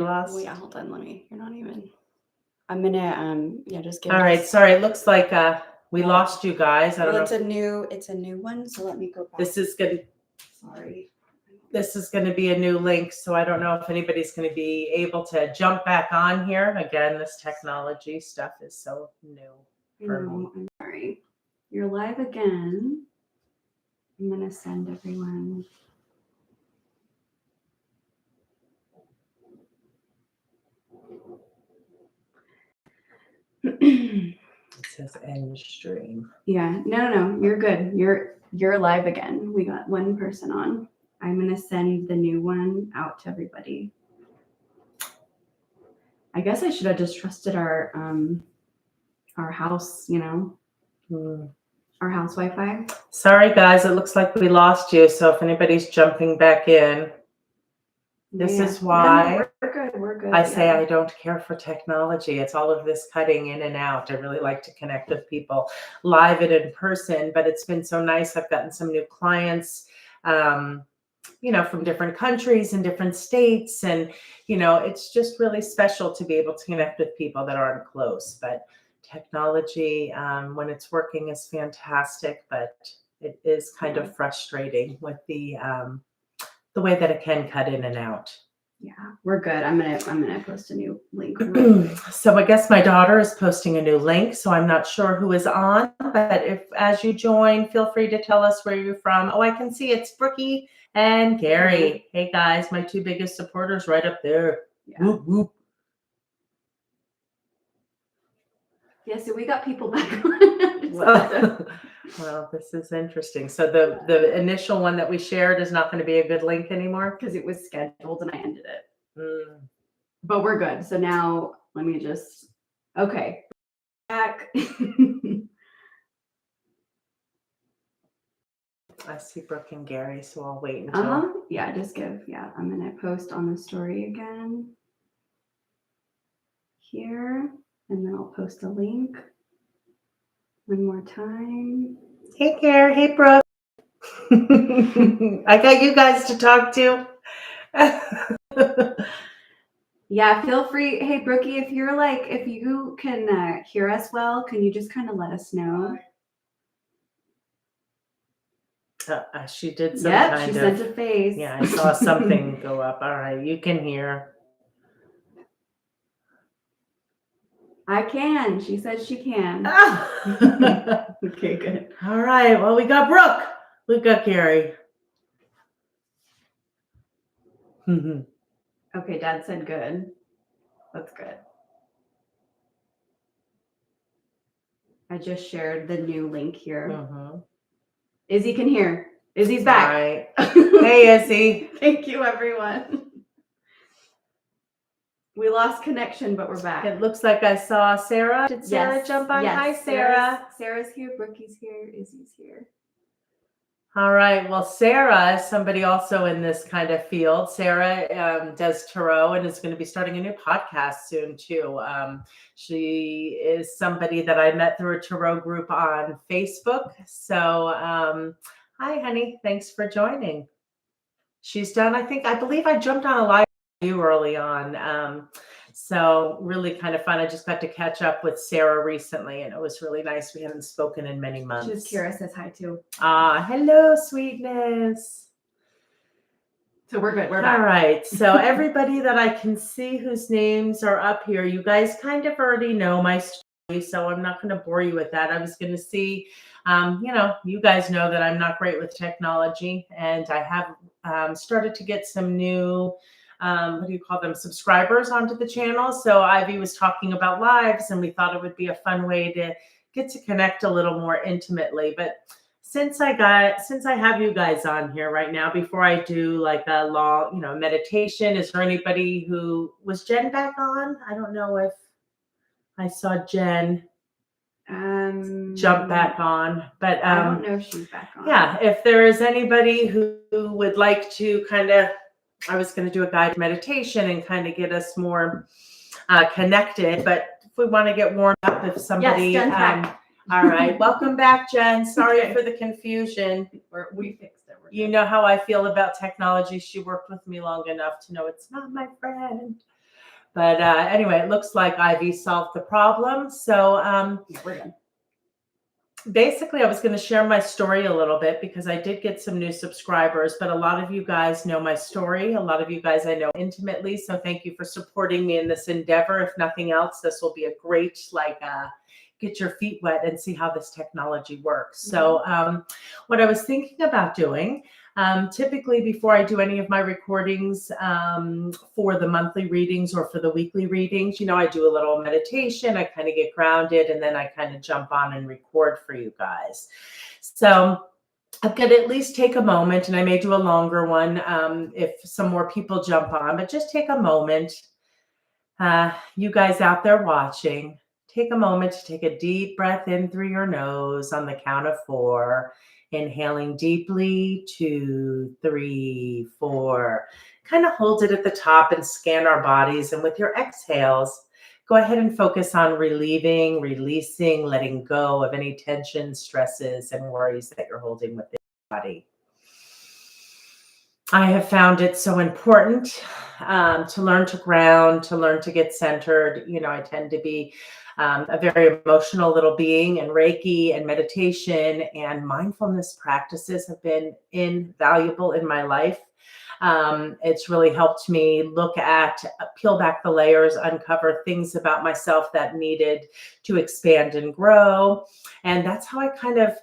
lost? Oh yeah, hold on. You're not even. I'm gonna just give. All right, sorry. It looks like we lost you guys. I don't know. It's a new one. So let me go back. This is good. Sorry. This is going to be a new link, so I don't know if anybody's going to be able to jump back on here. Again, this technology stuff is so new for me. I'm sorry. You're live again. I'm going to send everyone. It says end stream. Yeah, no, you're good. You're live again. We got one person on. I'm going to send the new one out to everybody. I guess I should have just trusted our house, our house Wi-Fi. Sorry, guys. It looks like we lost you. So if anybody's jumping back in, this is why we're good. I say I don't care for technology. It's all of this cutting in and out. I really like to connect with people live and in person, but it's been so nice. I've gotten some new clients, from different countries and different states. And, it's just really special to be able to connect with people that aren't close. But technology, when it's working, is fantastic, but it is kind of frustrating with the way that it can cut in and out. Yeah, we're good. I'm gonna post a new link. So I guess my daughter is posting a new link, so I'm not sure who is on, but as you join, feel free to tell us where you're from. Oh, I can see it's Brookie and Gary. Hey guys, my two biggest supporters right up there. Yeah. Whoop, whoop. Yeah, so we got people back on. Well, this is interesting. So the initial one that we shared is not going to be a good link anymore? Because it was scheduled and I ended it. But we're good. So now let me just, okay. Back. I see Brooke and Gary, so I'll wait until. Yeah, I'm going to post on the story again here. And then I'll post a link one more time. Hey, Gary. Hey, Brooke. I got you guys to talk to. Yeah, feel free. Hey, Brookie, if you can hear us well, can you just kind of let us know? She did some kind of. She sent a face. Yeah, I saw something go up. All right, you can hear. I can. She said she can. Okay, good. All right. Well, we got Brooke. We got Gary. Okay, Dad said good. That's good. I just shared the new link here. Izzy can hear. Izzy's back. All right. Hey, Izzy. Thank you, everyone. We lost connection, but we're back. It looks like I saw Sarah. Did Sarah jump on? Yes. Hi, Sarah. Sarah's here. Brookie's here. Izzy's here. All right. Well, Sarah is somebody also in this kind of field. Sarah does tarot and is going to be starting a new podcast soon, too. She is somebody that I met through a tarot group on Facebook. So, hi, honey. Thanks for joining. She's done, I believe I jumped on a live you early on. So really kind of fun. I just got to catch up with Sarah recently and it was really nice. We haven't spoken in many months. Just Kira says hi too. Hello, sweetness. So we're good. We're back. All right. So everybody that I can see whose names are up here, you guys kind of already know my story, so I'm not going to bore you with that. I was going to see, you guys know that I'm not great with technology and I have started to get some new subscribers onto the channel. So Ivy was talking about lives and we thought it would be a fun way to get to connect a little more intimately. But since I have you guys on here right now, before I do like a long, meditation, is there anybody was Jen back on? I don't know if I saw Jen jump back on, but I don't know if she's back on. Yeah, if there is anybody who would like to I was going to do a guided meditation and kind of get us more connected, but if we want to get warmed up, if somebody, yes, Jen's back. All right, welcome back, Jen. Sorry for the confusion. We fixed it. You know how I feel about technology. She worked with me long enough to know it's not my friend. But anyway, it looks like Ivy solved the problem. So We're good. basically, I was going to share my story a little bit because I did get some new subscribers, but a lot of you guys know my story. A lot of you guys I know intimately. So thank you for supporting me in this endeavor. If nothing else, this will be a great, get your feet wet and see how this technology works. So what I was thinking about doing, typically before I do any of my recordings for the monthly readings or for the weekly readings, I do a little meditation, I kind of get grounded, and then I kind of jump on and record for you guys. So I'm going to at least take a moment, and I may do a longer one if some more people jump on, but just take a moment. You guys out there watching, take a moment to take a deep breath in through your nose on the count of 4. Inhaling deeply, 2, 3, 4. Kind of hold it at the top and scan our bodies. And with your exhales, go ahead and focus on relieving, releasing, letting go of any tension, stresses, and worries that you're holding within your body. I have found it so important to learn to ground, to learn to get centered. I tend to be a very emotional little being, and Reiki and meditation and mindfulness practices have been invaluable in my life. It's really helped me peel back the layers, uncover things about myself that needed to expand and grow. And that's how I kind of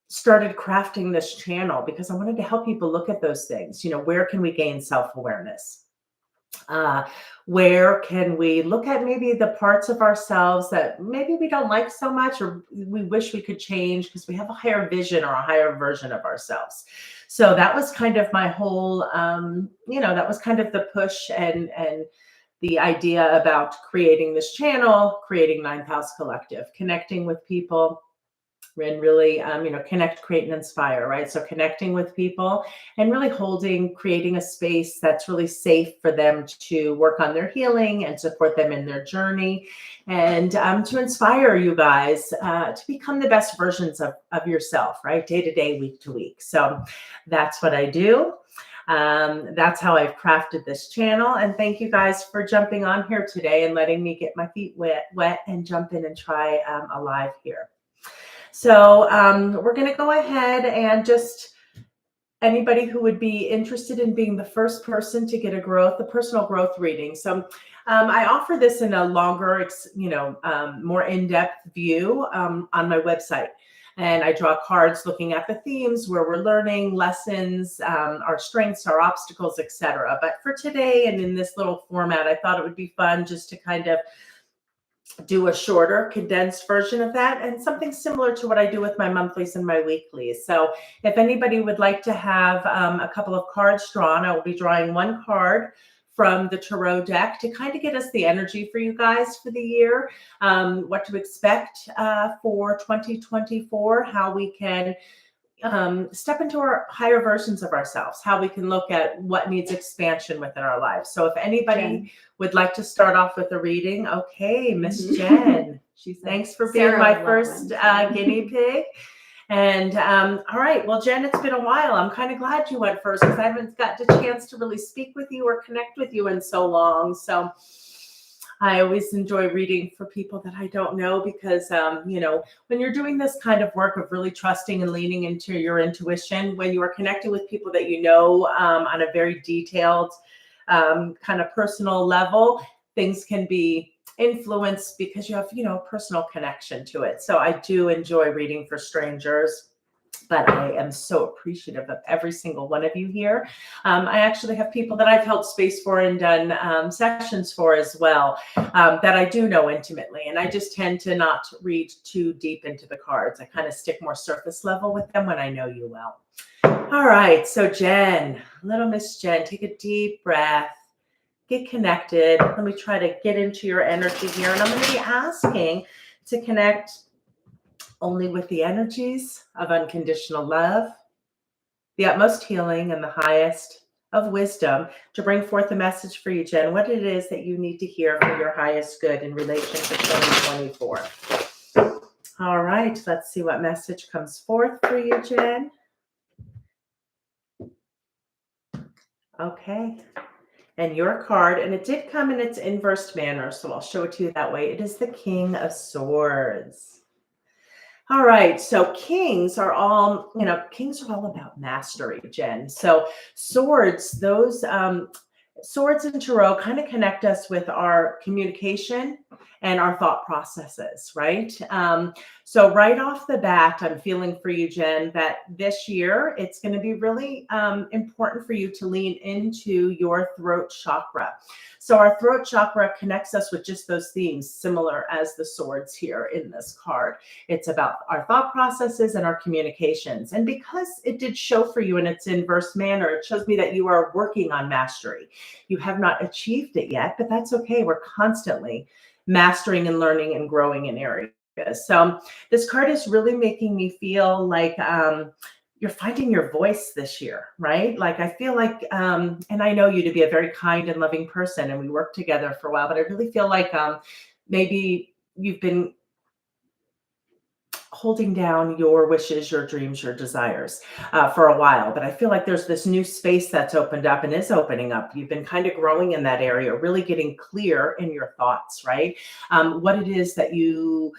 started crafting this channel, because I wanted to help people look at those things. Where can we gain self-awareness? Where can we look at maybe the parts of ourselves that maybe we don't like so much, or we wish we could change because we have a higher vision or a higher version of ourselves. So that was kind of my whole, that was kind of the push and the idea about creating this channel, creating Ninth House Collective, connecting with people. And really, connect, create, and inspire, right? So connecting with people and really creating a space that's really safe for them to work on their healing and support them in their journey, and to inspire you guys to become the best versions of yourself, right? Day to day, week to week. So that's what I do. That's how I've crafted this channel. And thank you guys for jumping on here today and letting me get my feet wet and jump in and try a live here. So we're going to go ahead and just anybody who would be interested in being the first person to get the personal growth reading. So I offer this in a longer, more in-depth view on my website. And I draw cards looking at the themes where we're learning lessons, our strengths, our obstacles, etc. But for today and in this little format, I thought it would be fun just to kind of do a shorter, condensed version of that, and something similar to what I do with my monthlies and my weeklies. So if anybody would like to have a couple of cards drawn, I will be drawing one card from the tarot deck to kind of get us the energy for you guys for the year, what to expect for 2024, how we can step into our higher versions of ourselves, how we can look at what needs expansion within our lives. So if anybody would like to start off with a reading, okay, Miss Jen, thanks for being my first guinea pig. And all right, well, Jen, it's been a while. I'm kind of glad you went first because I haven't got the chance to really speak with you or connect with you in so long. So I always enjoy reading for people that I don't know because, when you're doing this kind of work of really trusting and leaning into your intuition, when you are connected with people that you know on a very detailed kind of personal level, things can be influenced because you have, personal connection to it. So I do enjoy reading for strangers. But I am so appreciative of every single one of you here. I actually have people that I've held space for and done sessions for as well that I do know intimately. And I just tend to not read too deep into the cards. I kind of stick more surface level with them when I know you well. All right. So Jen, little Miss Jen, take a deep breath. Get connected. Let me try to get into your energy here. And I'm going to be asking to connect only with the energies of unconditional love, the utmost healing, and the highest of wisdom to bring forth a message for you, Jen, what it is that you need to hear for your highest good in relation to 2024. All right, let's see what message comes forth for you, Jen. Okay. And your card, and it did come in its inverse manner, so I'll show it to you that way. It is the King of Swords. All right, so kings are all, kings are all about mastery, Jen. So swords, those swords and tarot kind of connect us with our communication and our thought processes, right? So right off the bat, I'm feeling for you, Jen, that this year it's going to be really important for you to lean into your throat chakra. So our throat chakra connects us with just those themes, similar as the swords here in this card. It's about our thought processes and our communications. And because it did show for you in its inverse manner, it shows me that you are working on mastery. You have not achieved it yet, but that's okay. We're constantly mastering and learning and growing in areas. So this card is really making me feel like you're finding your voice this year, right? Like I feel like, and I know you to be a very kind and loving person, and we worked together for a while, but I really feel like maybe you've been holding down your wishes, your dreams, your desires for a while. But I feel like there's this new space that's opened up and is opening up. You've been kind of growing in that area, really getting clear in your thoughts, right? What it is that you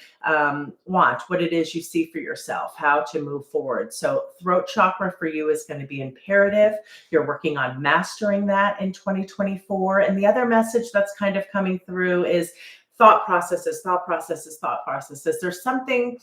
want, what it is you see for yourself, how to move forward. So throat chakra for you is going to be imperative. You're working on mastering that in 2024. And the other message that's kind of coming through is thought processes, thought processes, thought processes. There's something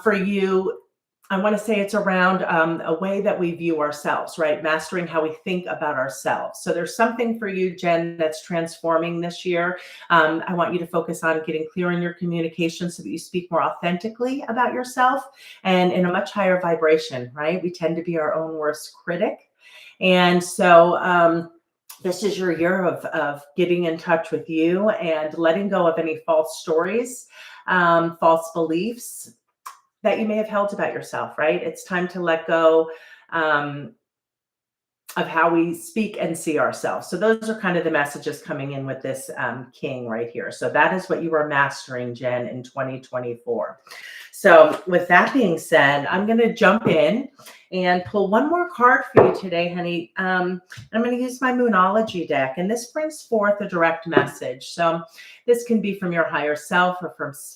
for you, I want to say it's around a way that we view ourselves, right? Mastering how we think about ourselves. So there's something for you, Jen, that's transforming this year. I want you to focus on getting clear in your communication so that you speak more authentically about yourself and in a much higher vibration, right? We tend to be our own worst critic. And so this is your year of getting in touch with you and letting go of any false stories, false beliefs that you may have held about yourself, right? It's time to let go of how we speak and see ourselves. So those are kind of the messages coming in with this king right here. So that is what you are mastering, Jen, in 2024. So with that being said, I'm going to jump in and pull one more card for you today, honey. I'm going to use my Moonology deck, and this brings forth a direct message. So this can be from your higher self or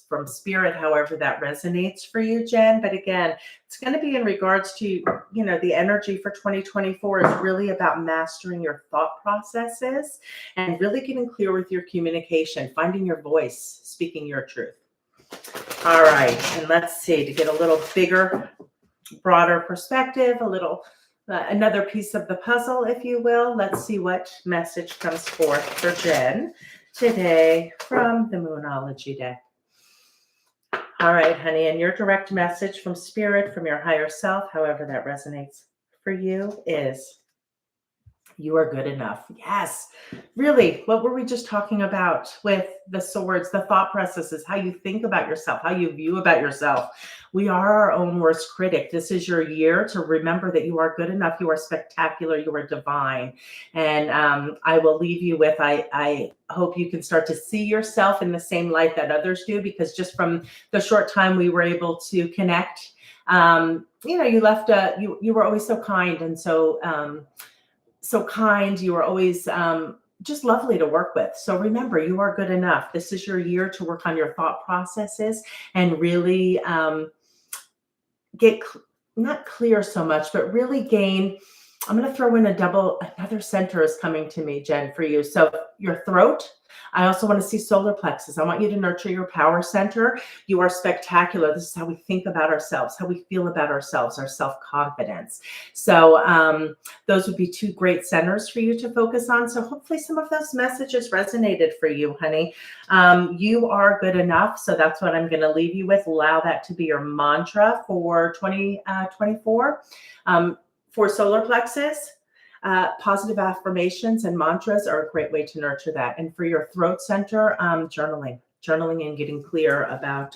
from spirit, however that resonates for you, Jen. But again, it's going to be in regards to, the energy for 2024 is really about mastering your thought processes and really getting clear with your communication, finding your voice, speaking your truth. All right, and let's see, to get a little bigger, broader perspective, another piece of the puzzle, if you will. Let's see what message comes forth for Jen today from the Moonology deck. All right, honey, and your direct message from spirit, from your higher self, however that resonates for you, is you are good enough. Yes. Really, what were we just talking about with the swords, the thought processes, how you think about yourself, how you view about yourself? We are our own worst critic. This is your year to remember that you are good enough. You are spectacular. You are divine. And I will leave you with, I hope you can start to see yourself in the same light that others do, because just from the short time we were able to connect, you left you were always so kind and so kind. You were always just lovely to work with. So remember, you are good enough. This is your year to work on your thought processes and really get not clear so much, but really gain. I'm going to throw in another center is coming to me, Jen, for you. So your throat. I also want to see solar plexus. I want you to nurture your power center. You are spectacular. This is how we think about ourselves, how we feel about ourselves, our self-confidence. So those would be two great centers for you to focus on. So hopefully some of those messages resonated for you, honey. You are good enough. So that's what I'm going to leave you with. Allow that to be your mantra for 2024. For solar plexus, positive affirmations and mantras are a great way to nurture that. And for your throat center, journaling and getting clear about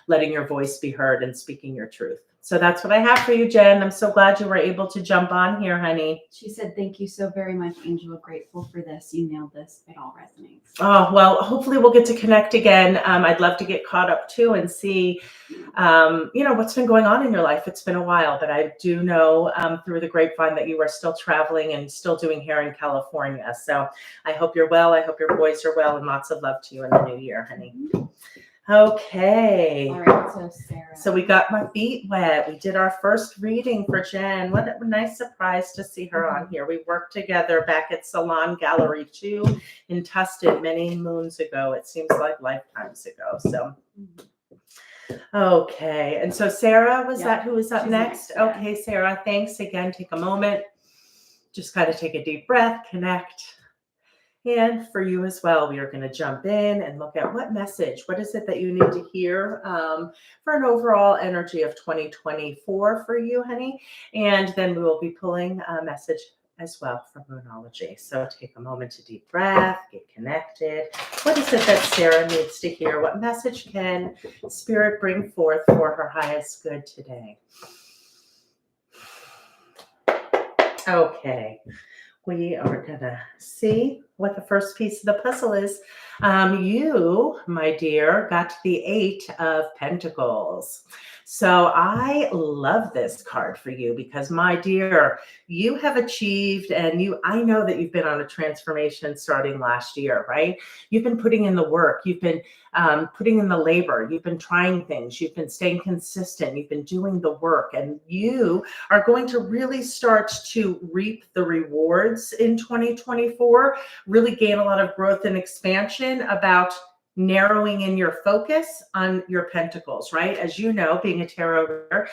letting your voice be heard and speaking your truth. So that's what I have for you, Jen. I'm so glad you were able to jump on here, honey. She said, thank you so very much, Angel. Grateful for this. You nailed this. It all resonates. Oh, well, hopefully we'll get to connect again. I'd love to get caught up too and see what's been going on in your life. It's been a while, but I do know through the grapevine that you are still traveling and still doing hair in California. So I hope you're well. I hope your boys are well, and lots of love to you in the new year, honey. Okay. All right, so Sarah. So we got my feet wet. We did our first reading for Jen. What a nice surprise to see her on here. We worked together back at Salon Gallery 2 in Tustin many moons ago. It seems like lifetimes ago. So, okay. And so Sarah, was that who was up next? Yeah. Okay, Sarah, thanks again. Take a moment. Just kind of take a deep breath, connect. And for you as well, we are going to jump in and look at what is it that you need to hear for an overall energy of 2024 for you, honey. And then we will be pulling a message as well from Moonology. So take a moment to deep breath, get connected. What is it that Sarah needs to hear? What message can Spirit bring forth for her highest good today? Okay. We are going to see what the first piece of the puzzle is. You, my dear, got the 8 of Pentacles. So I love this card for you because, my dear, you have achieved, and I know that you've been on a transformation starting last year, right? You've been putting in the work. You've been putting in the labor. You've been trying things. You've been staying consistent. You've been doing the work, and you are going to really start to reap the rewards in 2024, really gain a lot of growth and expansion about narrowing in your focus on your pentacles, right? As you know, being a tarot reader,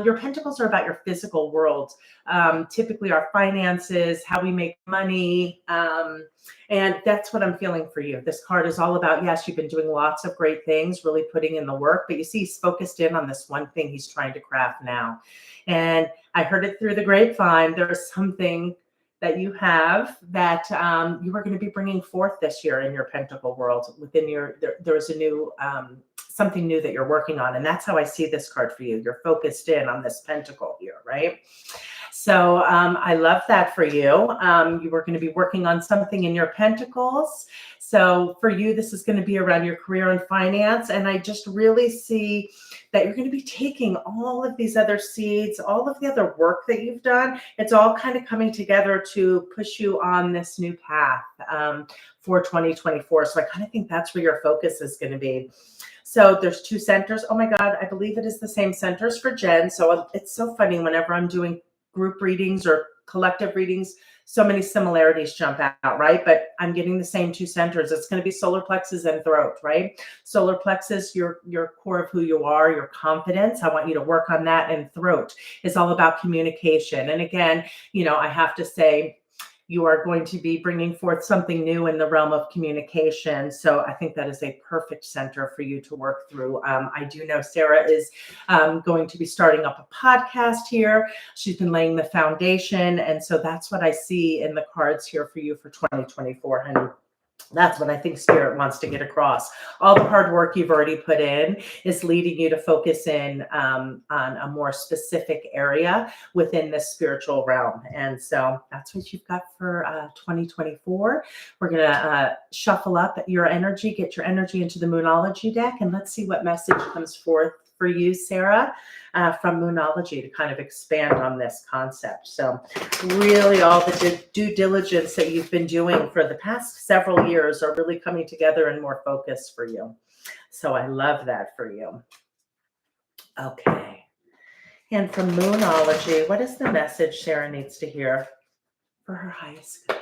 your pentacles are about your physical world, typically our finances, how we make money, and that's what I'm feeling for you. This card is all about, yes, you've been doing lots of great things, really putting in the work, but you see he's focused in on this one thing he's trying to craft now. And I heard it through the grapevine. There's something that you have that you are going to be bringing forth this year in your pentacle world. Within there's a new something new that you're working on, and that's how I see this card for you. You're focused in on this pentacle here, right? So I love that for you. You are going to be working on something in your pentacles. So for you, this is going to be around your career and finance. And I just really see that you're going to be taking all of these other seeds, all of the other work that you've done. It's all kind of coming together to push you on this new path for 2024. So I kind of think that's where your focus is going to be. So there's 2 centers. Oh my God, I believe it is the same centers for Jen. So it's so funny whenever I'm doing group readings or collective readings, so many similarities jump out, right? But I'm getting the same 2 centers. It's going to be solar plexus and throat, right? Solar plexus, your core of who you are, your confidence. I want you to work on that. And throat is all about communication. And again, I have to say, you are going to be bringing forth something new in the realm of communication. So I think that is a perfect center for you to work through. I do know Sarah is going to be starting up a podcast here. She's been laying the foundation. And so that's what I see in the cards here for you for 2024, honey. That's what I think Spirit wants to get across. All the hard work you've already put in is leading you to focus in on a more specific area within the spiritual realm. And so that's what you've got for 2024. We're going to shuffle up your energy, get your energy into the Moonology deck, and let's see what message comes forth for you, Sarah, from Moonology to kind of expand on this concept. So really all the due diligence that you've been doing for the past several years are really coming together and more focused for you. So I love that for you. Okay. And from Moonology, what is the message Sarah needs to hear for her highest good?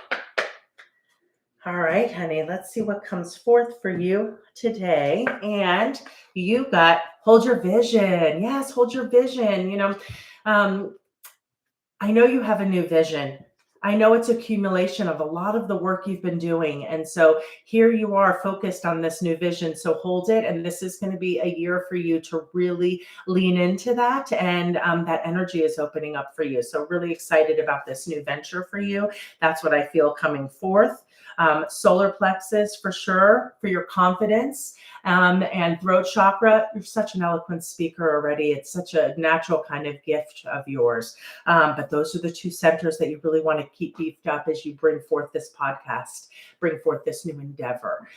All right, honey, let's see what comes forth for you today. And you got hold your vision. Yes, hold your vision. I know you have a new vision. I know it's accumulation of a lot of the work you've been doing. And so here you are focused on this new vision. So hold it. And this is going to be a year for you to really lean into that. And that energy is opening up for you. So really excited about this new venture for you. That's what I feel coming forth. Solar plexus for sure for your confidence, and throat chakra. You're such an eloquent speaker already. It's such a natural kind of gift of yours. But those are the 2 centers that you really want to keep beefed up as you bring forth this podcast, bring forth this new endeavor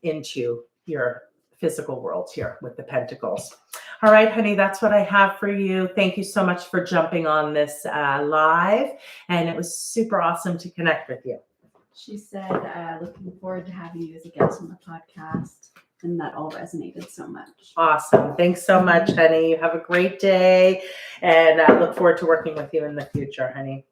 into your physical world here with the pentacles. All right, honey, that's what I have for you. Thank you so much for jumping on this live. And it was super awesome to connect with you. She said, looking forward to having you as a guest on the podcast. And that all resonated so much. Awesome. Thanks so much, honey. You have a great day. And I look forward to working with you in the future, honey.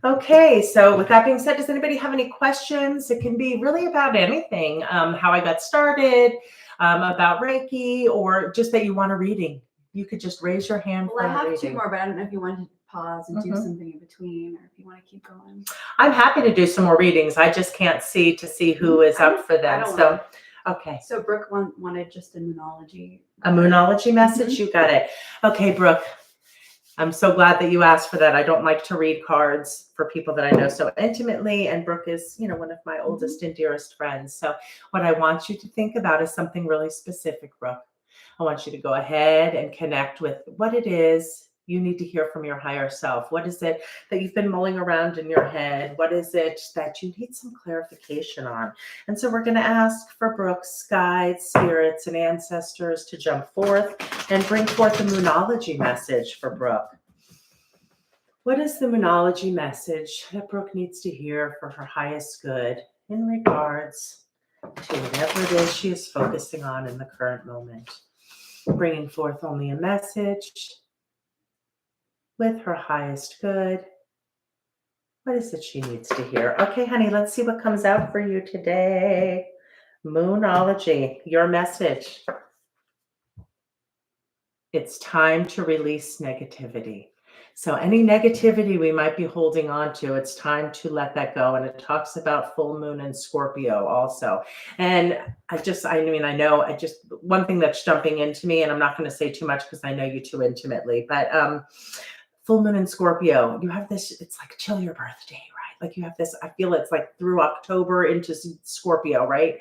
Okay, so with that being said, does anybody have any questions? It can be really about anything, how I got started, about Reiki, or just that you want a reading. You could just raise your hand. Well, I have reading. 2 more, but I don't know if you want to pause and do something in between, or if you want to keep going. I'm happy to do some more readings. I just can't see who is up for them. So, okay. So Brooke wanted just a moonology. A moonology message? You got it. Okay, Brooke. I'm so glad that you asked for that. I don't like to read cards for people that I know so intimately. And Brooke is, one of my oldest and dearest friends. So what I want you to think about is something really specific, Brooke. I want you to go ahead and connect with what it is you need to hear from your higher self. What is it that you've been mulling around in your head? What is it that you need some clarification on? And so we're going to ask for Brooke's guides, spirits, and ancestors to jump forth and bring forth a moonology message for Brooke. What is the moonology message that Brooke needs to hear for her highest good in regards to whatever it is she is focusing on in the current moment? Bringing forth only a message with her highest good. What is it she needs to hear? Okay, honey, let's see what comes out for you today. Moonology, your message. It's time to release negativity. So any negativity we might be holding on to, it's time to let that go. And it talks about full moon and Scorpio also. And one thing that's jumping into me, and I'm not going to say too much because I know you too intimately, but full moon and Scorpio, you have this, it's like till your birthday, right? Like you have this, I feel it's like through October into Scorpio, right?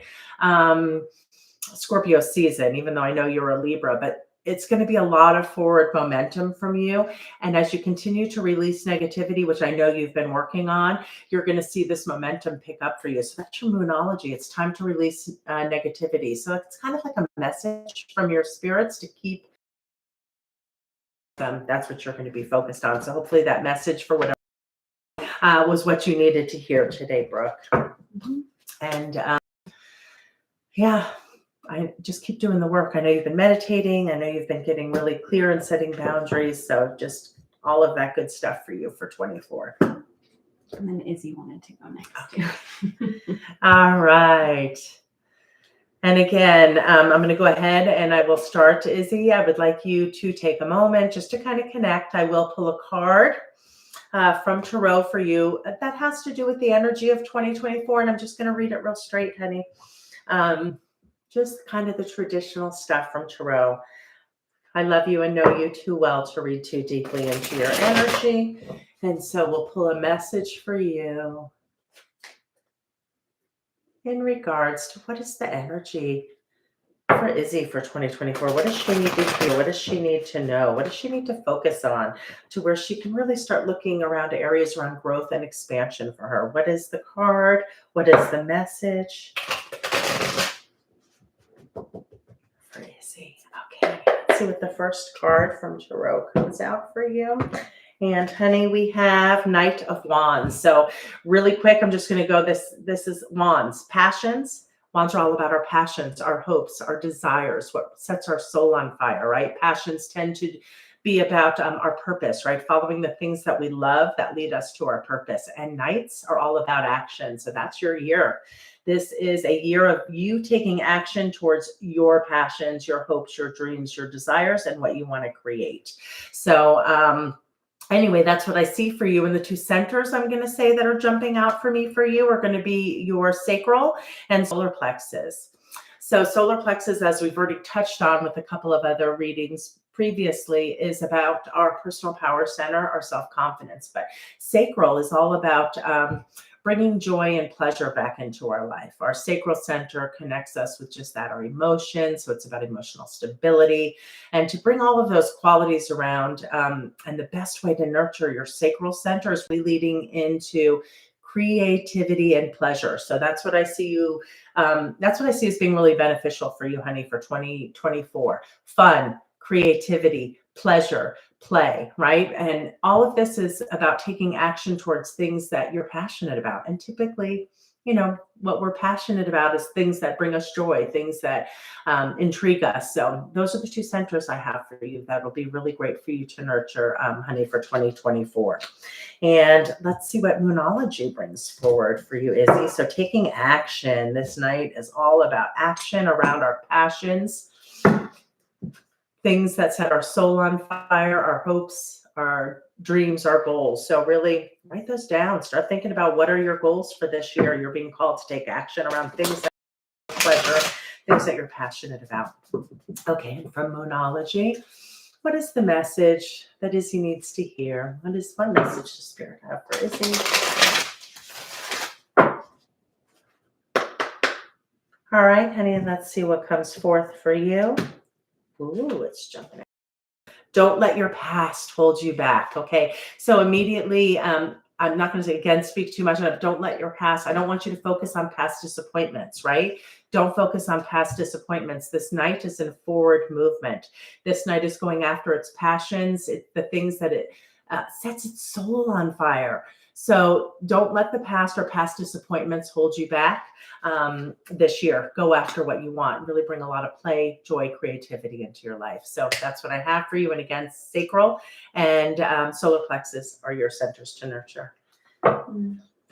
Scorpio season, even though I know you're a Libra, but it's going to be a lot of forward momentum from you. And as you continue to release negativity, which I know you've been working on, you're going to see this momentum pick up for you. So that's your moonology. It's time to release negativity. So it's kind of like a message from your spirits to keep them. That's what you're going to be focused on. So hopefully that message for whatever was what you needed to hear today, Brooke. And I just keep doing the work. I know you've been meditating. I know you've been getting really clear and setting boundaries. So just all of that good stuff for you for 24. And then Izzy wanted to go next. Okay. All right. And again, I'm going to go ahead and I will start. Izzy, I would like you to take a moment just to kind of connect. I will pull a card from Tarot for you. That has to do with the energy of 2024. And I'm just going to read it real straight, honey. Just kind of the traditional stuff from Tarot. I love you and know you too well to read too deeply into your energy. And so we'll pull a message for you in regards to what is the energy for Izzy for 2024. What does she need to hear? What does she need to know? What does she need to focus on to where she can really start looking around areas around growth and expansion for her? What is the card? What is the message? For Izzy. Okay, let's see what the first card from Tarot comes out for you. And honey, we have Knight of Wands. So really quick, I'm just going to go this is Wands, passions. Wands are all about our passions, our hopes, our desires, what sets our soul on fire, right? Passions tend to be about our purpose, right? Following the things that we love that lead us to our purpose. And Knights are all about action. So that's your year. This is a year of you taking action towards your passions, your hopes, your dreams, your desires, and what you want to create. So anyway, that's what I see for you. And the two centers I'm going to say that are jumping out for me for you are going to be your sacral and solar plexus. So solar plexus, as we've already touched on with a couple of other readings previously, is about our personal power center, our self-confidence. But sacral is all about bringing joy and pleasure back into our life. Our sacral center connects us with just that, our emotions. So it's about emotional stability and to bring all of those qualities around. And the best way to nurture your sacral center is really leading into creativity, and pleasure. So that's what I see you. That's what I see as being really beneficial for you, honey, for 2024. Fun, creativity, pleasure, play, right? And all of this is about taking action towards things that you're passionate about. And typically, what we're passionate about is things that bring us joy, things that intrigue us. So those are the two centers I have for you that will be really great for you to nurture, honey, for 2024. And let's see what Moonology brings forward for you, Izzy. So taking action this night is all about action around our passions, things that set our soul on fire, our hopes, our dreams, our goals. So really write those down. Start thinking about what are your goals for this year. You're being called to take action around things that pleasure, things that you're passionate about. Okay, and from Moonology, what is the message that Izzy needs to hear? What message does Spirit have for Izzy? All right, honey, let's see what comes forth for you. Ooh, it's jumping out. Don't let your past hold you back. Okay, so immediately, I'm not going to say, again, speak too much on it. Don't let your past. I don't want you to focus on past disappointments, right? Don't focus on past disappointments. This night is in forward movement. This night is going after its passions, the things that it sets its soul on fire. So don't let the past or past disappointments hold you back this year. Go after what you want. Really bring a lot of play, joy, creativity into your life. So that's what I have for you. And again, sacral and solar plexus are your centers to nurture.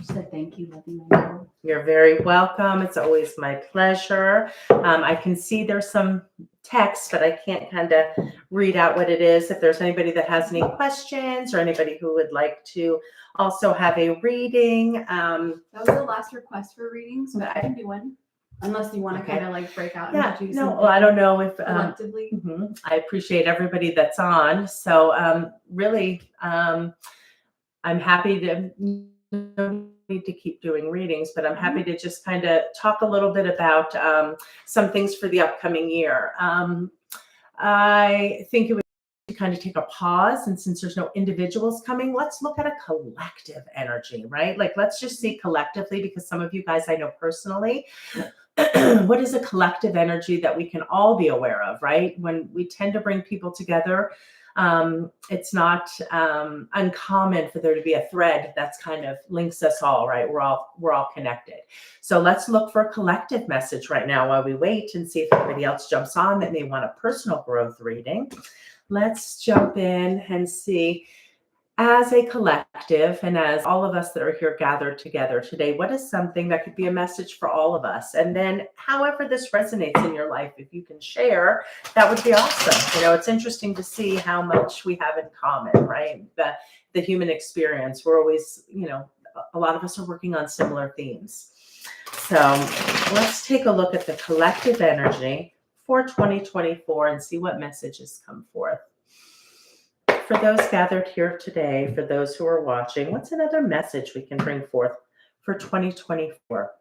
So thank you, love you. You're very welcome. It's always my pleasure. I can see there's some text, but I can't kind of read out what it is. If there's anybody that has any questions or anybody who would like to also have a reading. That was the last request for readings, but I can do one. Unless you want to kind of like break out and do something. Well, I don't know if collectively. I appreciate everybody that's on. So really, I'm happy to need to keep doing readings, but I'm happy to just kind of talk a little bit about some things for the upcoming year. I think it would be to kind of take a pause, and since there's no individuals coming, let's look at a collective energy, right? Like, let's just see collectively, because some of you guys I know personally. What is a collective energy that we can all be aware of, right? When we tend to bring people together, it's not uncommon for there to be a thread that's kind of links us all, right? We're all connected. So let's look for a collective message right now while we wait and see if anybody else jumps on that may want a personal growth reading. Let's jump in and see, as a collective and as all of us that are here gathered together today, what is something that could be a message for all of us? And then however this resonates in your life, if you can share, that would be awesome. It's interesting to see how much we have in common, right? The human experience. We're always, a lot of us are working on similar themes. So let's take a look at the collective energy for 2024 and see what messages come forth. For those gathered here today, for those who are watching, what's another message we can bring forth for 2024?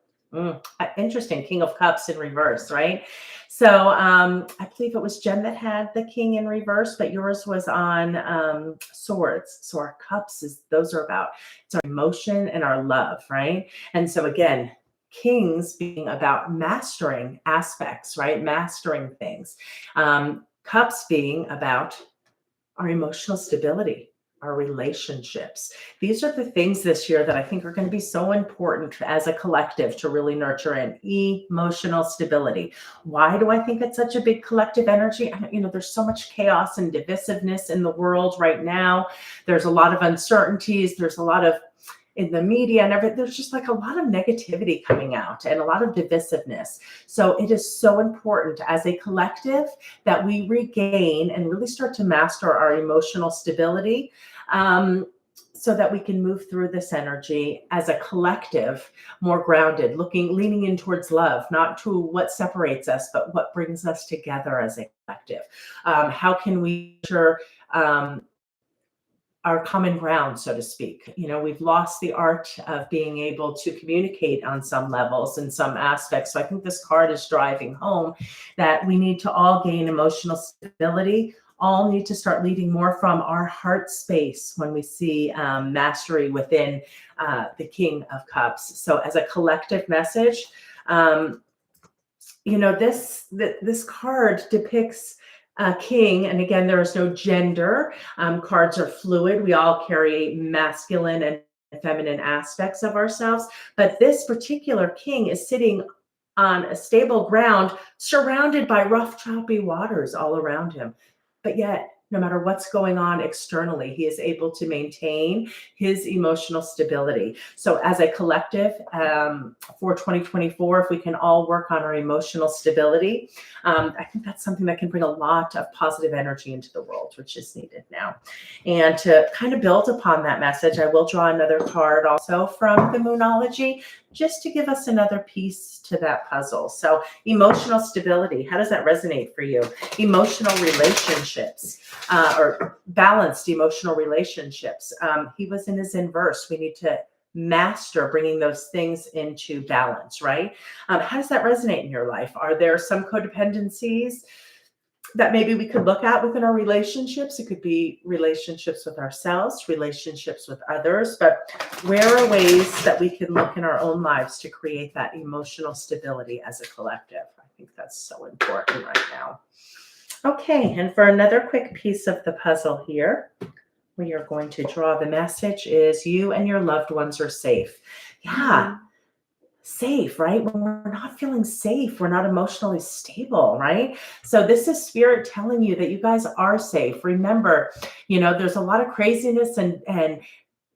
Interesting. King of Cups in reverse, right? So I believe it was Jen that had the King in reverse, but yours was on Swords. So our cups, those are about, it's our emotion and our love, right? And so again, Kings being about mastering aspects, right? Mastering things. Cups being about our emotional stability, our relationships. These are the things this year that I think are going to be so important as a collective to really nurture an emotional stability. Why do I think it's such a big collective energy? There's so much chaos and divisiveness in the world right now. There's a lot of uncertainties. There's a lot of, in the media and everything, there's just like a lot of negativity coming out and a lot of divisiveness. So it is so important as a collective that we regain and really start to master our emotional stability, so that we can move through this energy as a collective, more grounded, leaning in towards love, not to what separates us, but what brings us together as a collective. How can we ensure our common ground, so to speak? We've lost the art of being able to communicate on some levels and some aspects. So I think this card is driving home that we need to all gain emotional stability, all need to start leading more from our heart space when we see mastery within the King of Cups. So as a collective message, this card depicts a king, and again, there is no gender. Cards are fluid. We all carry masculine and feminine aspects of ourselves, but this particular king is sitting on a stable ground, surrounded by rough, choppy waters all around him. But yet, no matter what's going on externally, he is able to maintain his emotional stability. So as a collective, for 2024, if we can all work on our emotional stability, I think that's something that can bring a lot of positive energy into the world, which is needed now. And to kind of build upon that message, I will draw another card also from the Moonology, just to give us another piece to that puzzle. So emotional stability, how does that resonate for you? Emotional relationships, or balanced emotional relationships. He was in his inverse. We need to master bringing those things into balance, right? How does that resonate in your life? Are there some codependencies that maybe we could look at within our relationships? It could be relationships with ourselves, relationships with others, but where are ways that we can look in our own lives to create that emotional stability as a collective? I think that's so important right now. Okay, and for another quick piece of the puzzle here, we are going to draw the message is you and your loved ones are safe. Yeah. Safe, right? When we're not feeling safe, we're not emotionally stable, right? So this is spirit telling you that you guys are safe. Remember, there's a lot of craziness and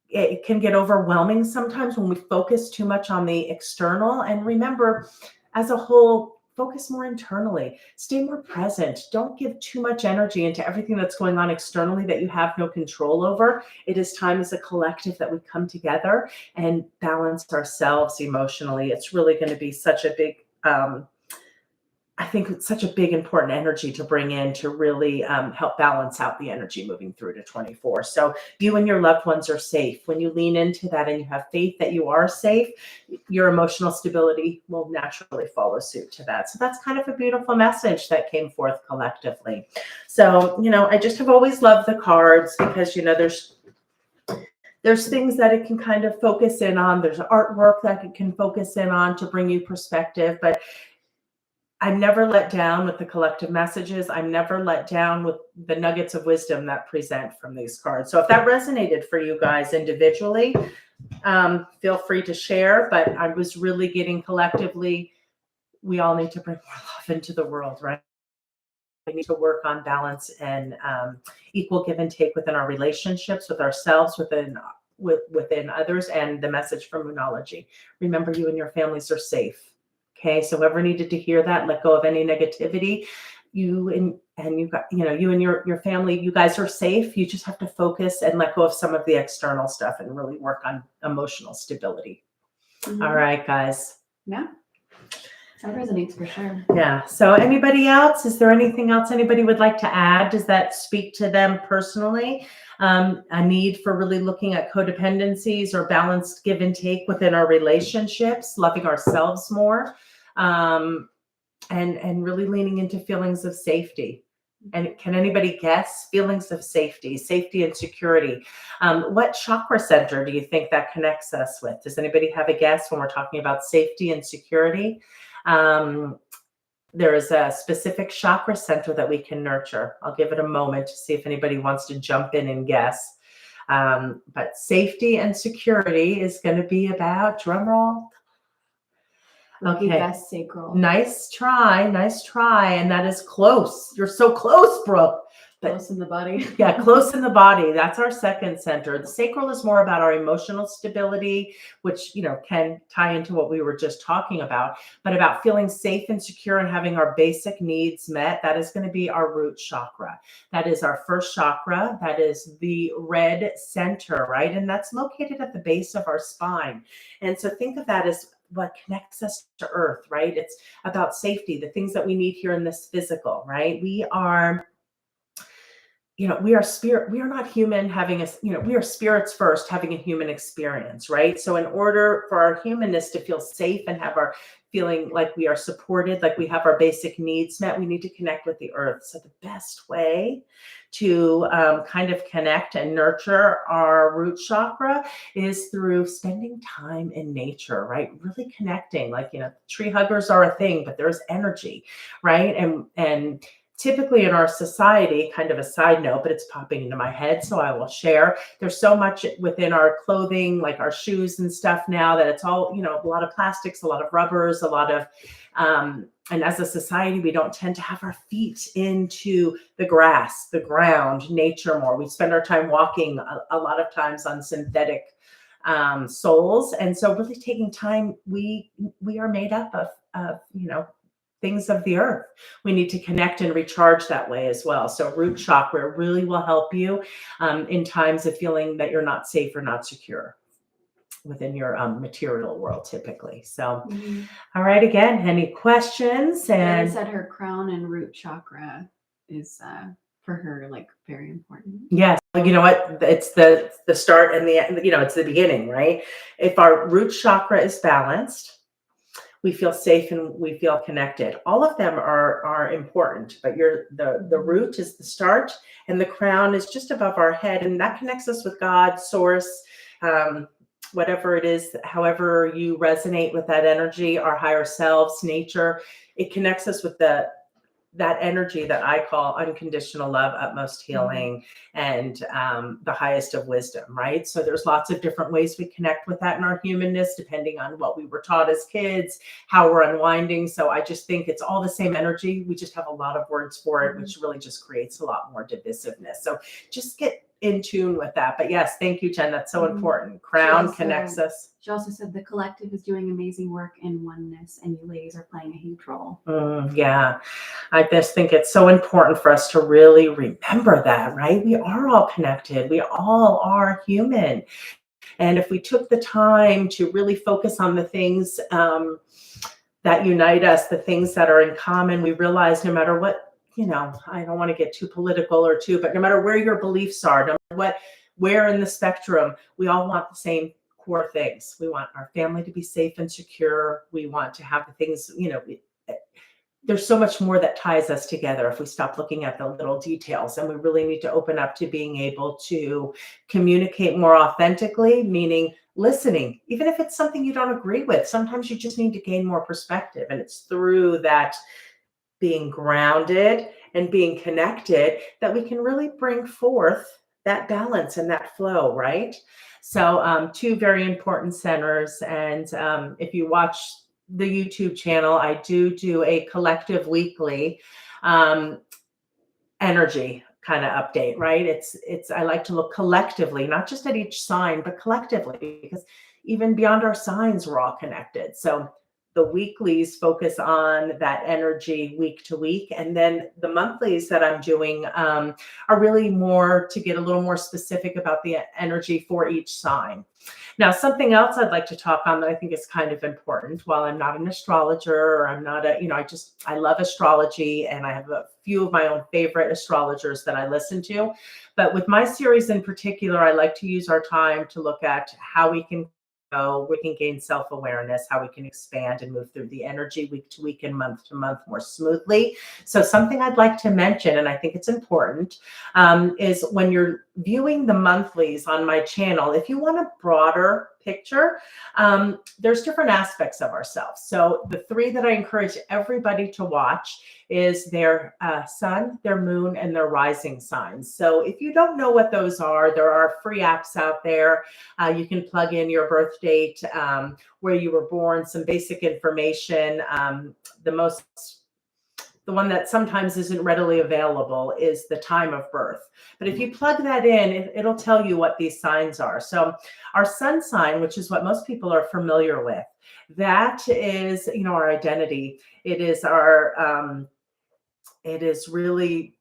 it can get overwhelming sometimes when we focus too much on the external. And remember, as a whole, focus more internally, stay more present. Don't give too much energy into everything that's going on externally that you have no control over. It is time as a collective that we come together and balance ourselves emotionally. It's really going to be such a big, I think it's such a big, important energy to bring in to really help balance out the energy moving through to 24. So you and your loved ones are safe. When you lean into that and you have faith that you are safe, your emotional stability will naturally follow suit to that. So that's kind of a beautiful message that came forth collectively. So, I just have always loved the cards because, there's things that it can kind of focus in on. There's artwork that it can focus in on to bring you perspective, but I'm never let down with the collective messages. I'm never let down with the nuggets of wisdom that present from these cards. So if that resonated for you guys individually, feel free to share. But I was really getting collectively, we all need to bring more love into the world, right? We need to work on balance and equal give and take within our relationships, with ourselves, within others, and the message from Moonology. Remember, you and your families are safe. Okay, so whoever needed to hear that, let go of any negativity. You and your family, you guys are safe. You just have to focus and let go of some of the external stuff and really work on emotional stability. Mm-hmm. All right, guys. Yeah. That resonates for sure. Yeah. So anybody else? Is there anything else anybody would like to add? Does that speak to them personally? A need for really looking at codependencies or balanced give and take within our relationships, loving ourselves more, and really leaning into feelings of safety. And can anybody guess feelings of safety and security? What chakra center do you think that connects us with? Does anybody have a guess when we're talking about safety and security? There is a specific chakra center that we can nurture. I'll give it a moment to see if anybody wants to jump in and guess. But safety and security is going to be about, drum roll. Okay. Best sacral. Nice try. And that is close. You're so close, Brooke. But close in the body. Yeah, close in the body. That's our second center. The sacral is more about our emotional stability, which, can tie into what we were just talking about, but about feeling safe and secure and having our basic needs met. That is going to be our root chakra. That is our first chakra. That is the red center, right? And that's located at the base of our spine. And so think of that as what connects us to earth, right? It's about safety, the things that we need here in this physical, right? We are we are spirit. We are not human having we are spirits first having a human experience, right? So in order for our humanness to feel safe and have our feeling like we are supported, like we have our basic needs met, we need to connect with the earth. So the best way to kind of connect and nurture our root chakra is through spending time in nature, right? Really connecting, like, tree huggers are a thing, but there's energy, right? And typically in our society, kind of a side note, but it's popping into my head, so I will share. There's so much within our clothing, like our shoes and stuff now, that it's all, a lot of plastics, a lot of rubbers, a lot of, and as a society, we don't tend to have our feet into the grass, the ground, nature more. We spend our time walking a lot of times on synthetic soles. And so really taking time, we are made up of things of the earth. We need to connect and recharge that way as well. So root chakra really will help you in times of feeling that you're not safe or not secure within your material world typically. So, all right, again, any questions? And said her crown and root chakra is for her like very important. Yes. You know what? It's the start and the end, it's the beginning, right? If our root chakra is balanced, we feel safe and we feel connected. All of them are important, but the root is the start, and the crown is just above our head, and that connects us with God, source, whatever it is, however you resonate with that energy, our higher selves, nature. It connects us with that energy that I call unconditional love, utmost healing, and the highest of wisdom, right? So there's lots of different ways we connect with that in our humanness, depending on what we were taught as kids, how we're unwinding. So I just think it's all the same energy. We just have a lot of words for it, which really just creates a lot more divisiveness. So just get in tune with that. But yes, thank you, Jen. That's so important. Crown connects us. She also said the collective is doing amazing work in oneness, and you ladies are playing a huge role. Yeah, I just think it's so important for us to really remember that, right? We are all connected. We all are human. And if we took the time to really focus on the things that unite us, the things that are in common, we realize no matter what, I don't want to get too political but no matter where your beliefs are, no matter where in the spectrum, we all want the same core things. We want our family to be safe and secure. We want to have the things, there's so much more that ties us together if we stop looking at the little details, and we really need to open up to being able to communicate more authentically, meaning listening, even if it's something you don't agree with. Sometimes you just need to gain more perspective, and it's through that being grounded and being connected that we can really bring forth that balance and that flow, right? So two very important centers. And if you watch the YouTube channel, I do a collective weekly energy kind of update, right? It's I like to look collectively, not just at each sign, but collectively, because even beyond our signs, we're all connected. So the weeklies focus on that energy week to week. And then the monthlies that I'm doing are really more to get a little more specific about the energy for each sign. Now, something else I'd like to talk on that I think is kind of important. While I'm not an astrologer, or I'm not I love astrology, and I have a few of my own favorite astrologers that I listen to. But with my series in particular, I like to use our time to look at how we can gain self-awareness, how we can expand and move through the energy week to week and month to month more smoothly. So something I'd like to mention, and I think it's important, is when you're viewing the monthlies on my channel, if you want a broader picture, there's different aspects of ourselves. So the three that I encourage everybody to watch is their sun, their moon, and their rising signs. So if you don't know what those are, there are free apps out there. You can plug in your birth date, where you were born, some basic information. The one that sometimes isn't readily available is the time of birth. But if you plug that in, it'll tell you what these signs are. So our sun sign, which is what most people are familiar with, that is, our identity. It is it is really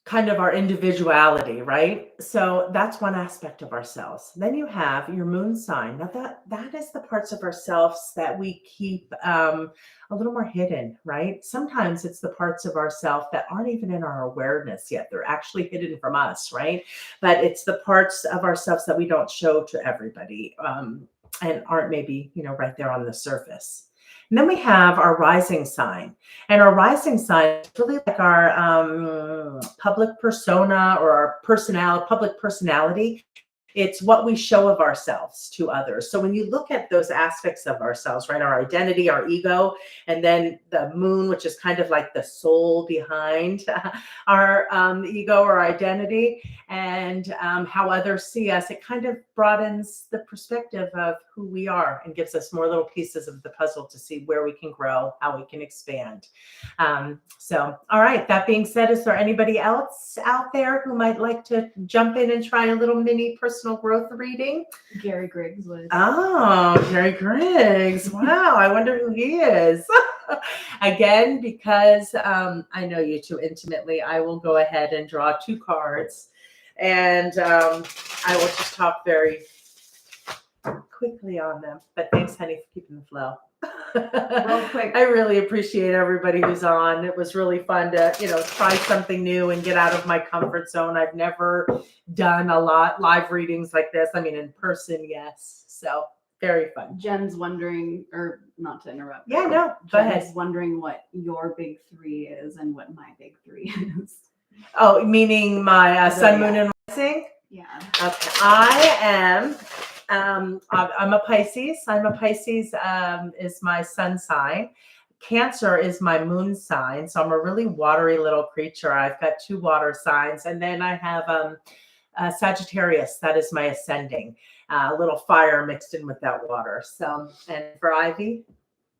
kind of our individuality, right? So that's one aspect of ourselves. Then you have your moon sign. Now that is the parts of ourselves that we keep a little more hidden, right? Sometimes it's the parts of ourselves that aren't even in our awareness yet. They're actually hidden from us, right? But it's the parts of ourselves that we don't show to everybody, and aren't maybe, right there on the surface. And then we have our rising sign. And our rising sign is really like our public persona or our public personality. It's what we show of ourselves to others. So when you look at those aspects of ourselves, right, our identity, our ego, and then the moon, which is kind of like the soul behind our ego or identity, and how others see us, it kind of broadens the perspective of who we are and gives us more little pieces of the puzzle to see where we can grow, how we can expand. So, all right, that being said, is there anybody else out there who might like to jump in and try a little mini personal growth reading? Gary Griggs would. Oh, Gary Griggs. Wow, I wonder who he is. Again, because I know you two intimately, I will go ahead and draw 2 cards. And I will just talk very quickly on them. But thanks, honey, for keeping the flow. Real quick. I really appreciate everybody who's on. It was really fun to, try something new and get out of my comfort zone. I've never done a lot live readings like this. I mean, in person, yes. So very fun. Jen's wondering, or not to interrupt. Yeah, no, go ahead. Jen's wondering what your big 3 is and what my big 3 is. Oh, meaning my sun, moon, and rising? Yeah. Okay. I am. I'm a Pisces. Is my sun sign. Cancer is my moon sign. So I'm a really watery little creature. I've got 2 water signs. And then I have Sagittarius. That is my ascending. A little fire mixed in with that water. So, and for Ivy?